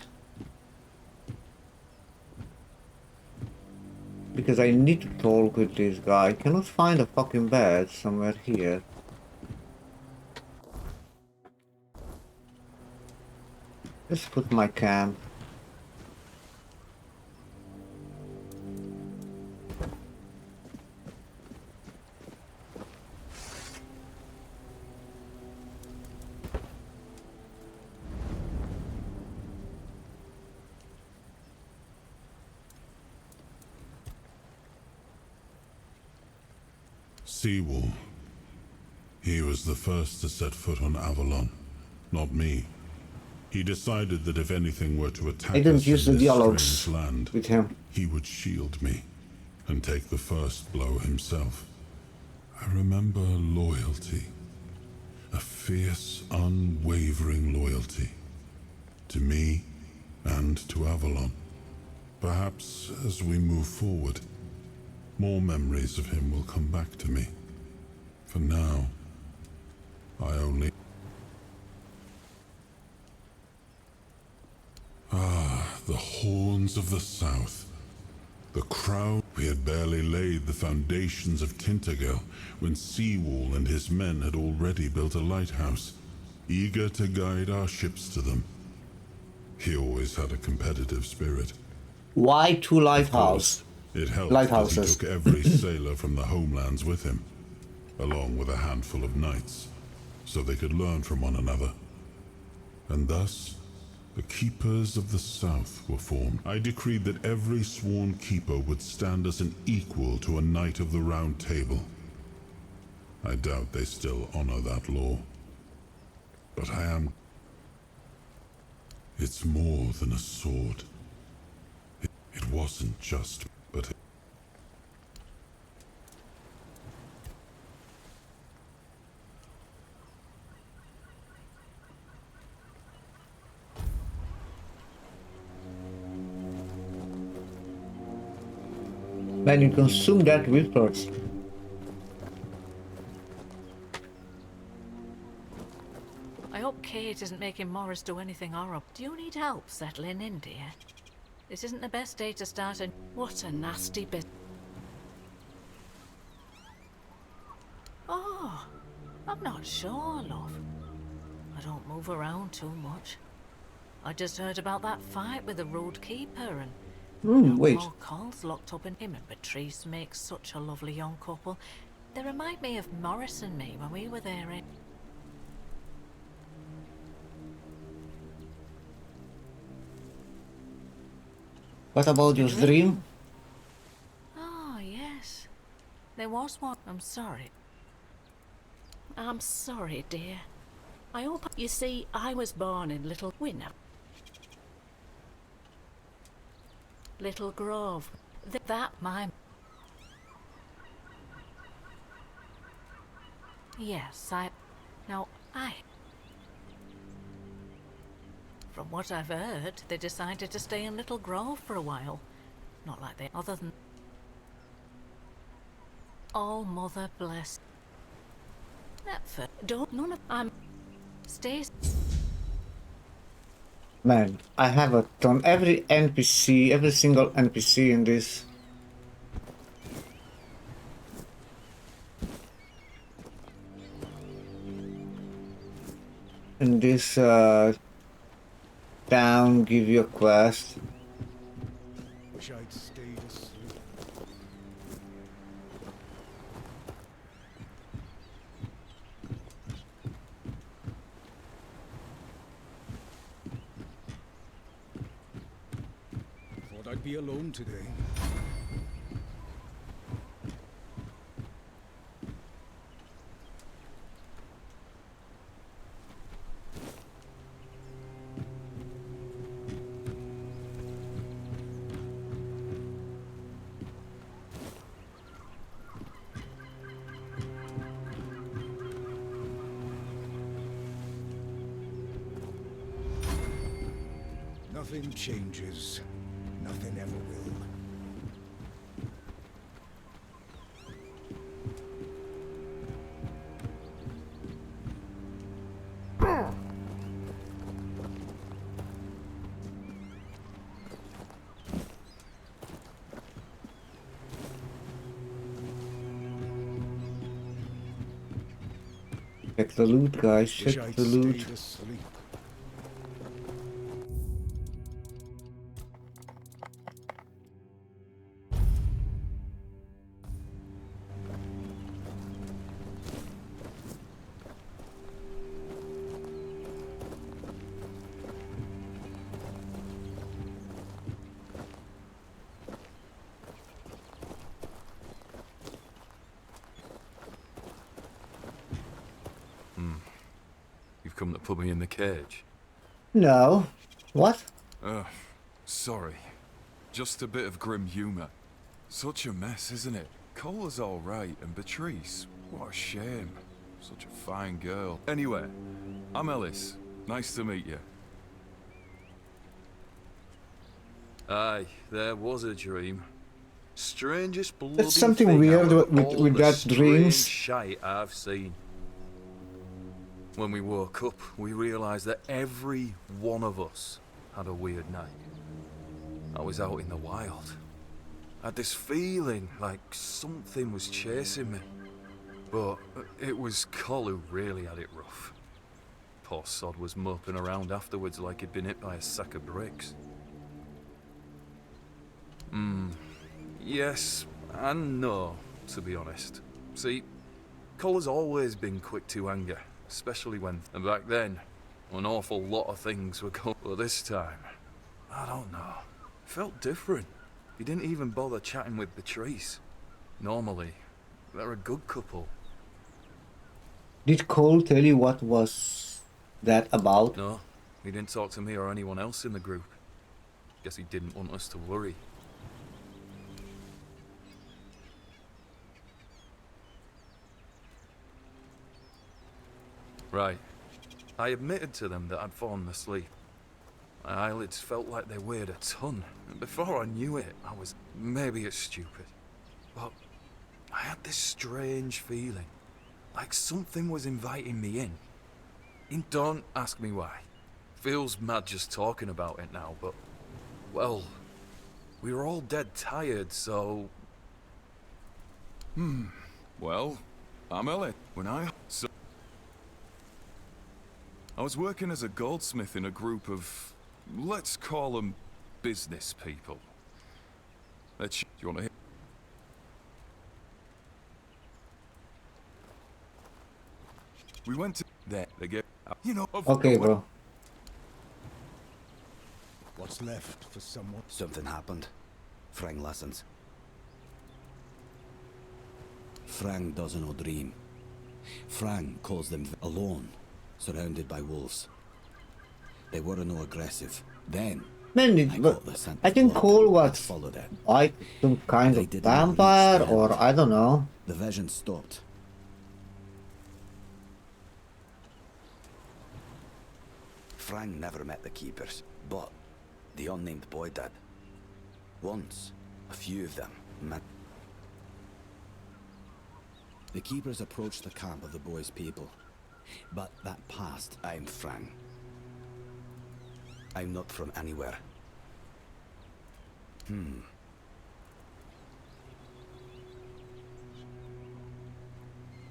Because I need to talk with this guy. I cannot find a fucking bed somewhere here. Let's put my camp. Seawall. He was the first to set foot on Avalon, not me. He decided that if anything were to attack I didn't us use in the this dialogues strange land, with him. he would shield me and take the first blow himself. I remember loyalty. A fierce, unwavering loyalty. To me and to Avalon. Perhaps as we move forward, more memories of him will come back to me. For now, I only... Ah, the horns of the south. The crowd. We had barely laid the foundations of Tintergel when Seawall and his men had already built a lighthouse, eager to guide our ships to them. He always had a competitive spirit. Why two lighthouses? It helped that he took every sailor from the homelands with him, along with a handful of knights, so they could learn from one another. And thus, the Keepers of the South were formed. I decreed that every sworn keeper would stand as an equal to a Knight of the Round Table. I doubt they still honor that law. But I am... It's more than a sword. It wasn't just, but... Man, you consume that with first. I hope Kate isn't making Morris do anything horrible. Do you need help settling in, dear? This isn't the best day to start a... What a nasty bit. Oh, I'm not sure, love. I don't move around too much. I just heard about that fight with the Road Keeper and... Wait. More calls locked up in him and Patrice makes such a lovely young couple. They remind me of Morris and me when we were there in... What about your dream? Oh, yes. There was one. I'm sorry. I'm sorry, dear. I hope... You see, I was born in Little Winner. Little Grove. That my... Yes, Now, From what I've heard, they decided to stay in Little Grove for a while. Not like they... Other than... All Mother bless... That for... Don't... None of... I'm... Stay... Man, I have done every NPC, every single NPC in this. In this town, give you a quest. Wish I'd stayed asleep. Thought I'd be alone today. Nothing changes. Nothing ever will. Check the loot, guys. Check the loot. Stayed asleep. You've come to put me in the cage. No. What? Sorry. Just a bit of grim humor. Such a mess, isn't it? Cola's all right, and Beatrice, what a shame. Such a fine girl. Anyway, I'm Ellis. Nice to meet you. Aye, there was a dream. Strangest bloody There's something thing weird out of with all the that strange dreams. shite I've seen. When we woke up, we realised that every one of us had a weird night. I was out in the wild. I had this feeling like something was chasing me. But it was Col who really had it rough. Poor sod was moping around afterwards like he'd been hit by a sack of bricks. Yes and no, to be honest. See, Col has always been quick to anger, especially when... And back then, an awful lot of things were going... But this time, I don't know. It felt different. He didn't even bother chatting with Beatrice. Normally, they're a good couple. Did Cole tell you what was that about? No, he didn't talk to me or anyone else in the group. Guess he didn't want us to worry. Right. I admitted to them that I'd fallen asleep. My eyelids felt like they weighed a ton, and before I knew it, I was... Maybe it's stupid, but I had this strange feeling, like something was inviting me in. Don't ask me why. Feels mad just talking about it now, but... Well, we were all dead tired, so... Well, I'm Ellie. When I was working as a goldsmith in a group of, let's call them business people. Do you want to hear? We went to there. They get, you know. Okay, bro. What's left for someone? Something happened. Frang listens. Frang doesn't know dream. Frang calls them alone, surrounded by wolves. They were no aggressive. Then Man, I think Cole was like some kind of vampire, or I don't know. The vision stopped. Frang never met the keepers, but the unnamed boy did. Once, a few of them met. The keepers approached the camp of the boy's people, but that passed. I'm Frang. I'm not from anywhere.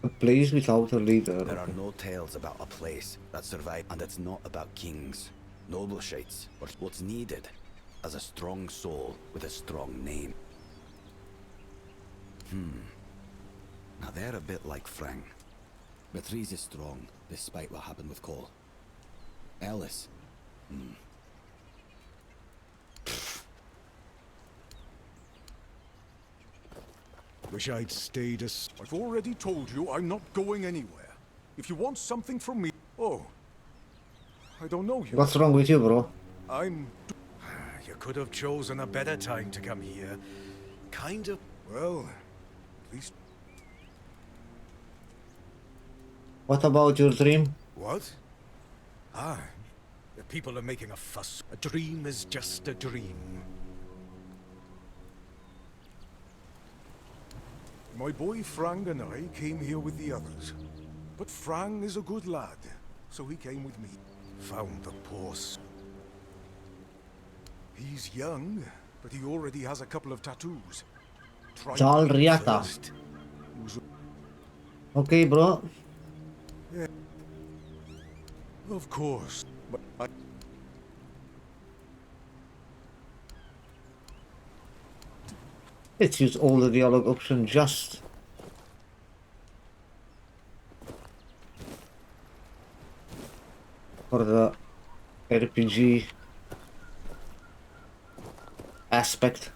A place without a leader. There are no tales about a place that survived, and it's not about kings, noble shites, or what's needed as a strong soul with a strong name. Now they're a bit like Frang. Beatrice is strong, despite what happened with Cole. Ellis. Wish I'd stayed as... I've already told you I'm not going anywhere. If you want something from me... Oh. I don't know you. What's wrong with you, bro? You could have chosen a better time to come here. Kind of... Well, at least... What about your dream? What? The people are making a fuss. A dream is just a dream. My boy Frang and I came here with the others. But Frang is a good lad, so he came with me. Found the poor... He's young, but he already has a couple of tattoos. Jal Riata. Okay, bro. Yeah. Of course. But Let's use all the dialogue options just for the RPG aspect.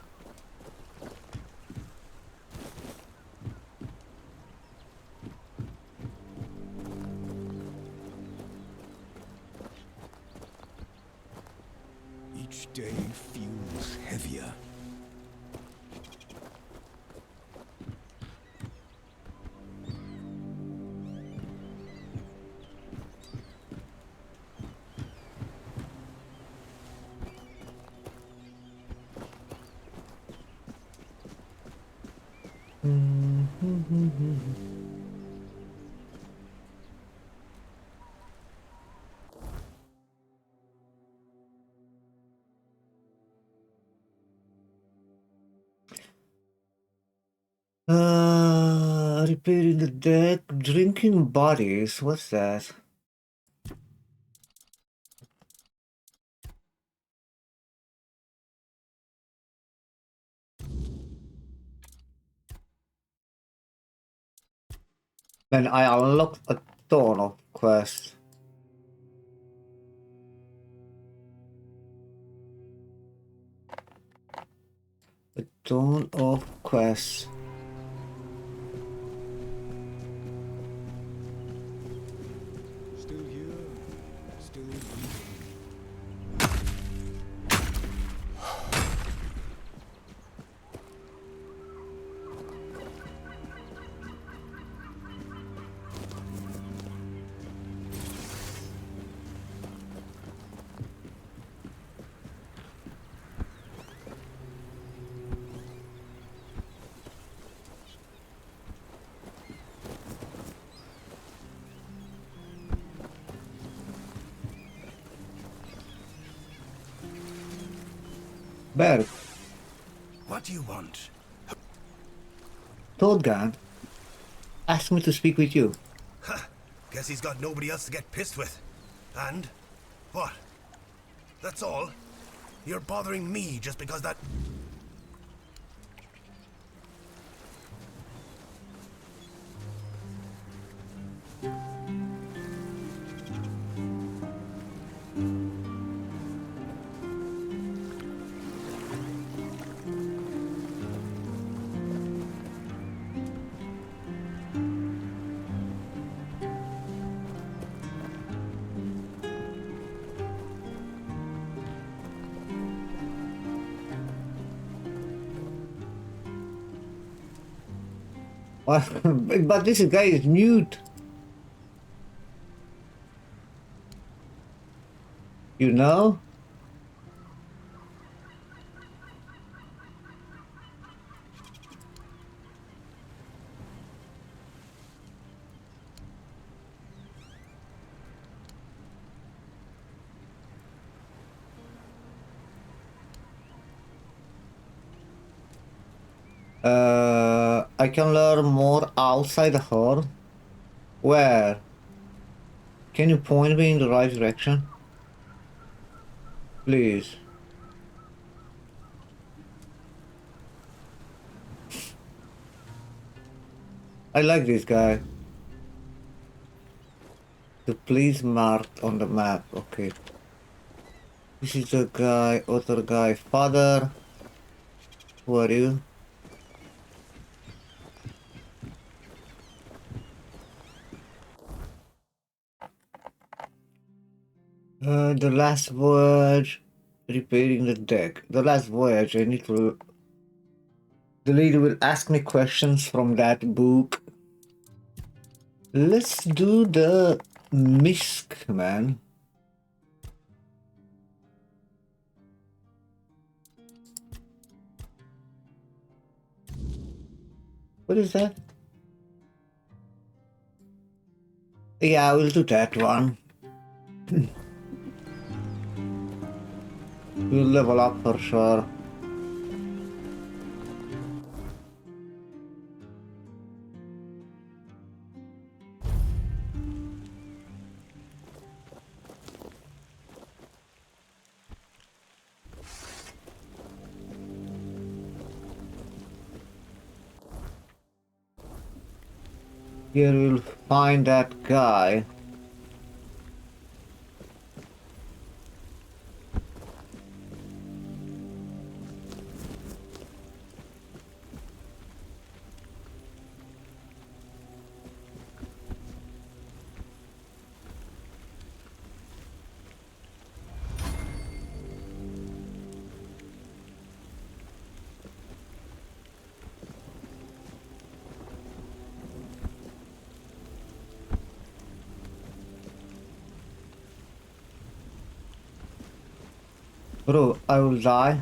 Each day feels heavier. Repairing the deck, drinking bodies. What's that? Then I unlocked a ton of quests. A ton of quests. Still here, still breathing. Berg, What do you want? Todgan asked me to speak with you. Ha! Guess he's got nobody else to get pissed with. And? What? That's all? You're bothering me just because that... But this guy is mute. You know? I can learn more outside the horde. Where? Can you point me in the right direction? Please. I like this guy. The place marked on the map. Okay. This is the guy, other guy. Father. Who are you? The last voyage. Repairing the deck. The last voyage. I need to... The lady will ask me questions from that book. Let's do the misc, man. What is that? Yeah, I will do that one. We'll level up for sure. Here we'll find that guy. Bro, I will die.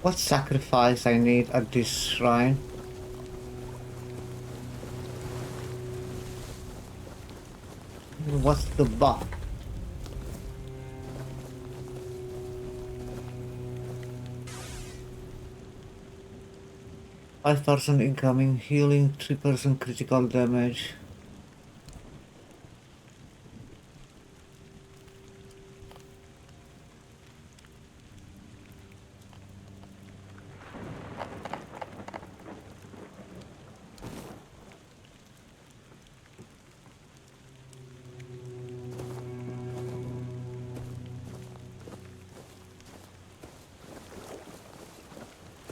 What sacrifice I need at this shrine? What's the buff? $5,000 incoming, healing, 3% critical damage.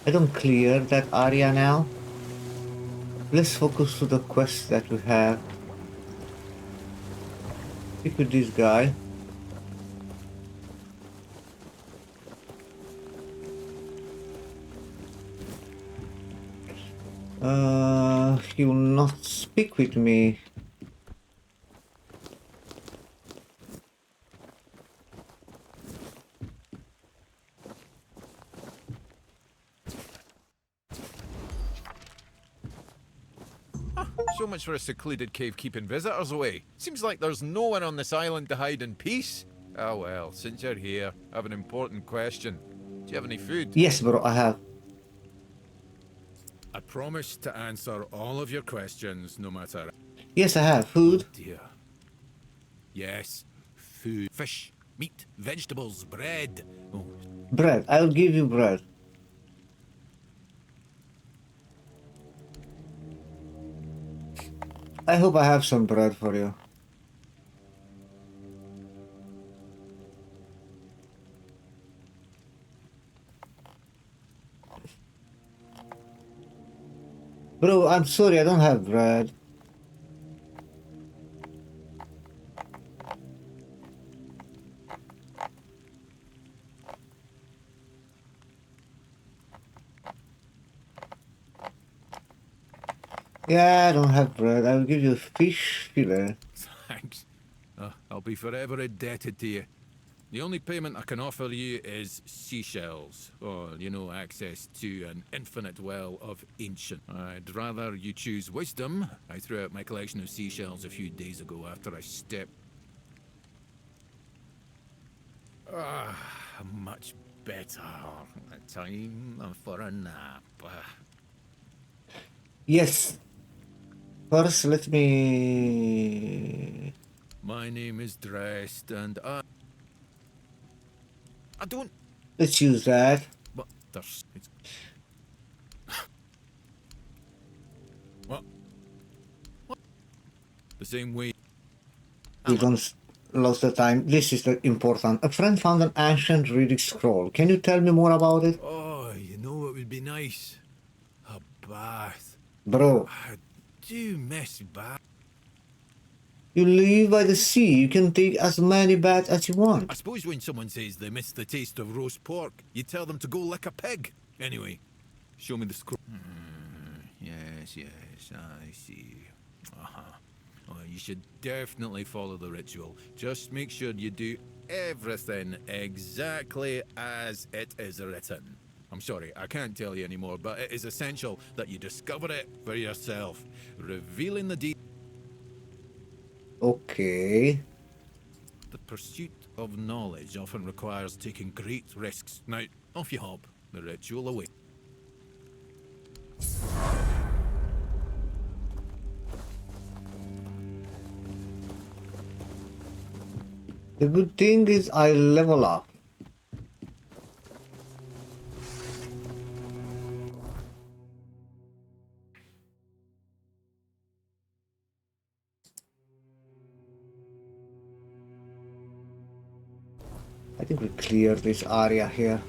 I don't clear that area now. Let's focus to the quest that we have. Speak with this guy. He will not speak with me. So much for a secluded cave keeping visitors away. Seems like there's no one on this island to hide in peace. Ah well, since you're here, I have an important question. Do you have any food? Yes, bro, I have. I promise to answer all of your questions, no matter. Yes, I have. Food? Oh dear. Yes, food. Fish, meat, vegetables, bread. Oh. Bread. I'll give you bread. I hope I have some bread for you. Bro, I'm sorry, I don't have bread. Yeah, I don't have bread. I'll give you fish fillet. Thanks. I'll be forever indebted to you. The only payment I can offer you is seashells, or, you know, access to an infinite well of ancient. I'd rather you choose wisdom. I threw out my collection of seashells a few days ago after I stepped... much better. Time for a nap. Yes. First, let me... My name is Drest, and I don't... Let's use that. But there's... What? The same way... We don't lose the time. This is the important. A friend found an ancient Ridic scroll. Can you tell me more about it? Oh, you know what would be nice? A bath. Bro. I do miss bath. You live by the sea. You can take as many baths as you want. I suppose when someone says they miss the taste of roast pork, you tell them to go lick a pig. Anyway, show me the scroll. Yes, I see. Oh, you should definitely follow the ritual. Just make sure you do everything exactly as it is written. I'm sorry, I can't tell you anymore, but it is essential that you discover it for yourself. Revealing the deed. Okay. The pursuit of knowledge often requires taking great risks. Now, off you hop. The ritual awaits. The good thing is I level up. I think we cleared this area here.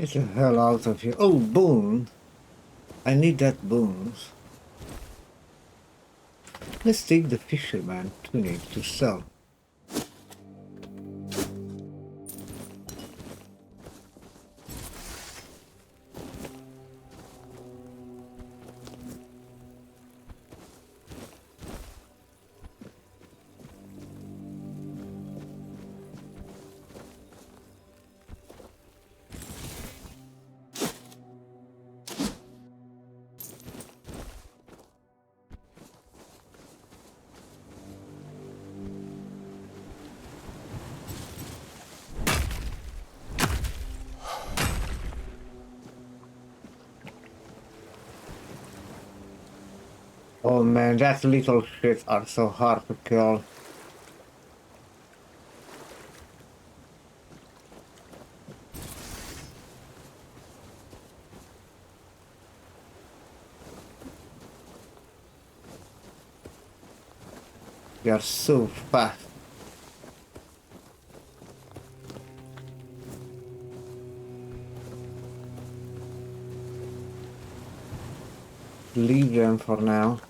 Get the hell out of here. Oh, bone. I need that bones. Let's take the fisherman tunic to sell. Oh man, that little shits are so hard to kill. They are so fast. Leave them for now.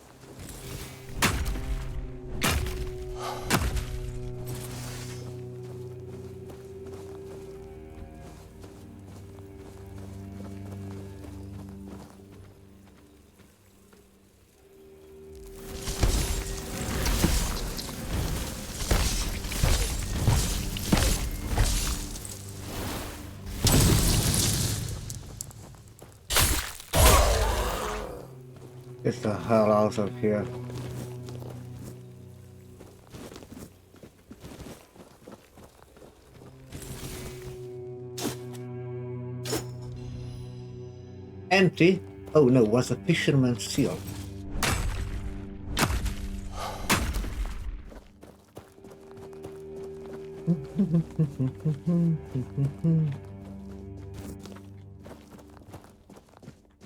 Get the hell out of here. Empty? Oh no, was a fisherman's seal.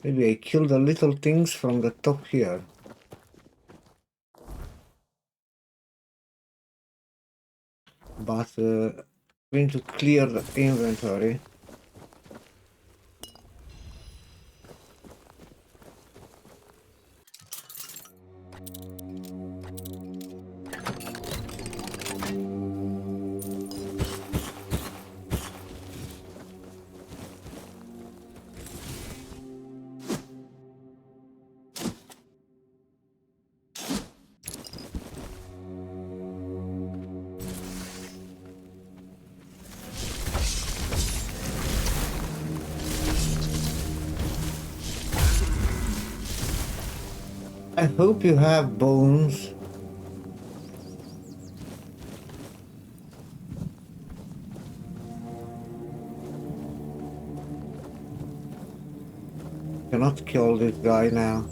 Maybe I kill the little things from the top here. But going to clear the inventory. I hope you have bones. Cannot kill this guy now.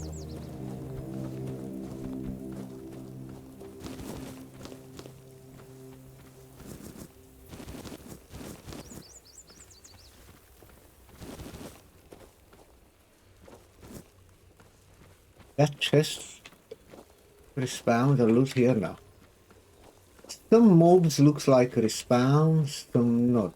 That chest respawn the loot here now. Some mobs looks like respawn, some not.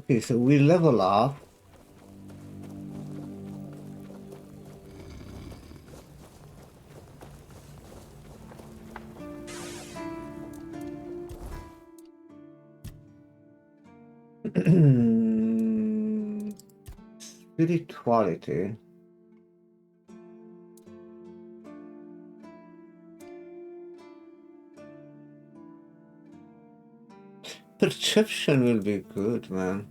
Okay, so we level up. Spirituality. Perception will be good, man.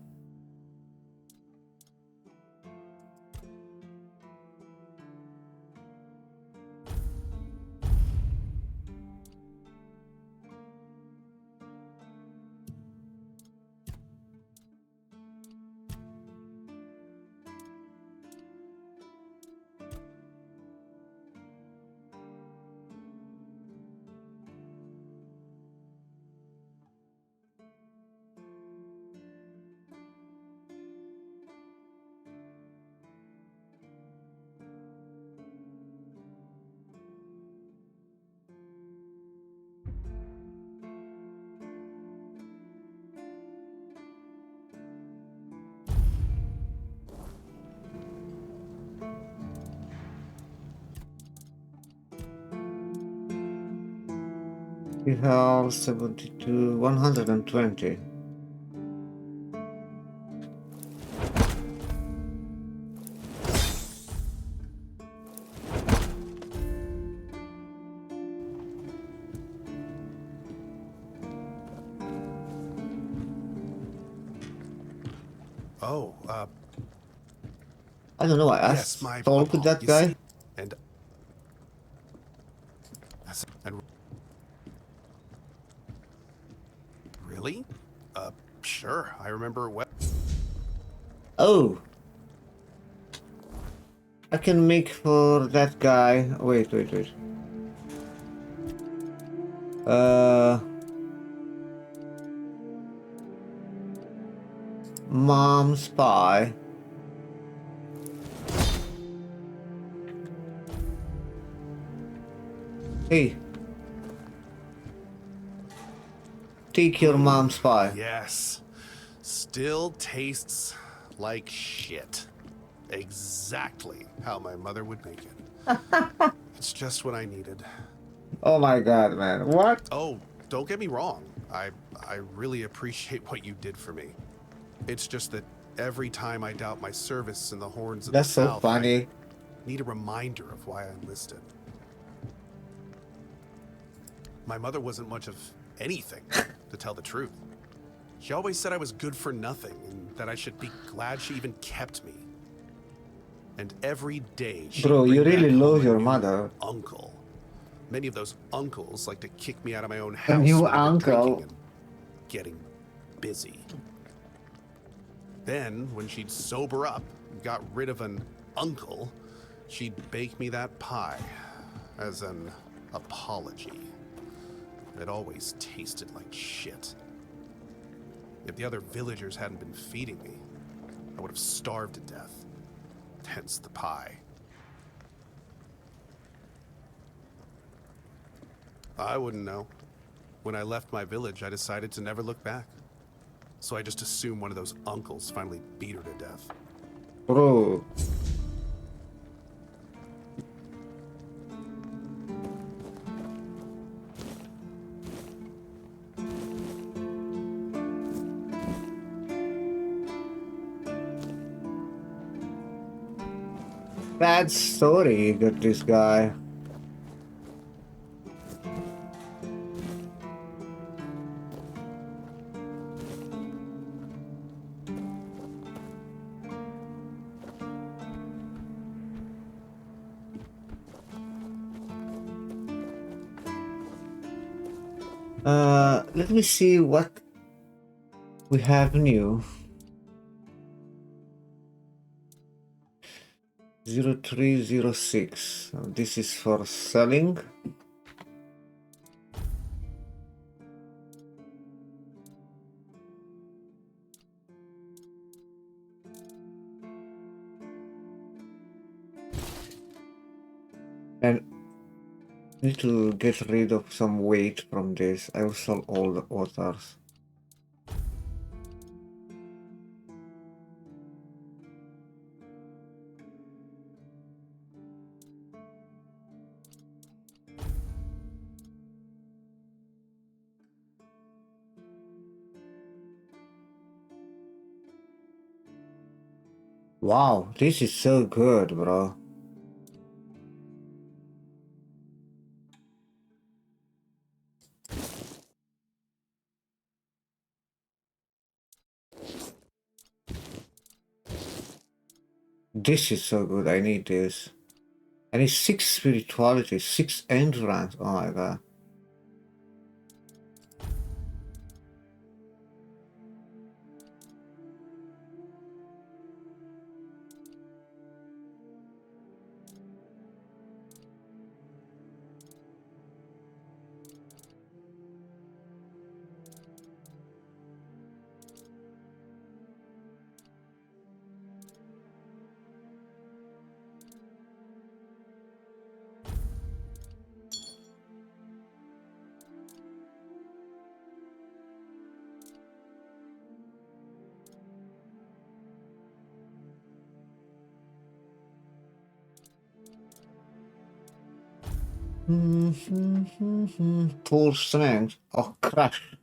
We have 72, 120. Oh, I don't know, I yes, my talked with that you guy. see, and and really, sure, I remember well. Oh! I can make for that guy. Wait. Mom spy. Hey. Take your mom spy. Yes, still tastes like shit. Exactly how my mother would make it. It's just what I needed. Oh my god, man. What? Oh, don't get me wrong. I really appreciate what you did for me. It's just that every time I doubt my service in the Horns of That's the so South, funny. I need a reminder of why I enlisted. My mother wasn't much of anything, to tell the truth. She always said I was good for nothing and that I should be glad she even kept me. And every day she'd Bro, you bring really back home love a your new mother. uncle. Many of those uncles like to kick me out of my own A house new whenever drinking uncle. and getting busy. Then, when she'd sober up and got rid of an uncle, she'd bake me that pie as an apology. It always tasted like shit. If the other villagers hadn't been feeding me, I would have starved to death. Hence the pie. I wouldn't know. When I left my village, I decided to never look back. So I just assumed one of those uncles finally beat her to death. Bro. Bad story you got this guy. Let me see what we have new. 0306. This is for selling. And I need to get rid of some weight from this. I will sell all the authors. Wow, this is so good, bro. This is so good. I need this. I need 6 spirituality, 6 endurance. Oh my god. Full strength. Oh, crash.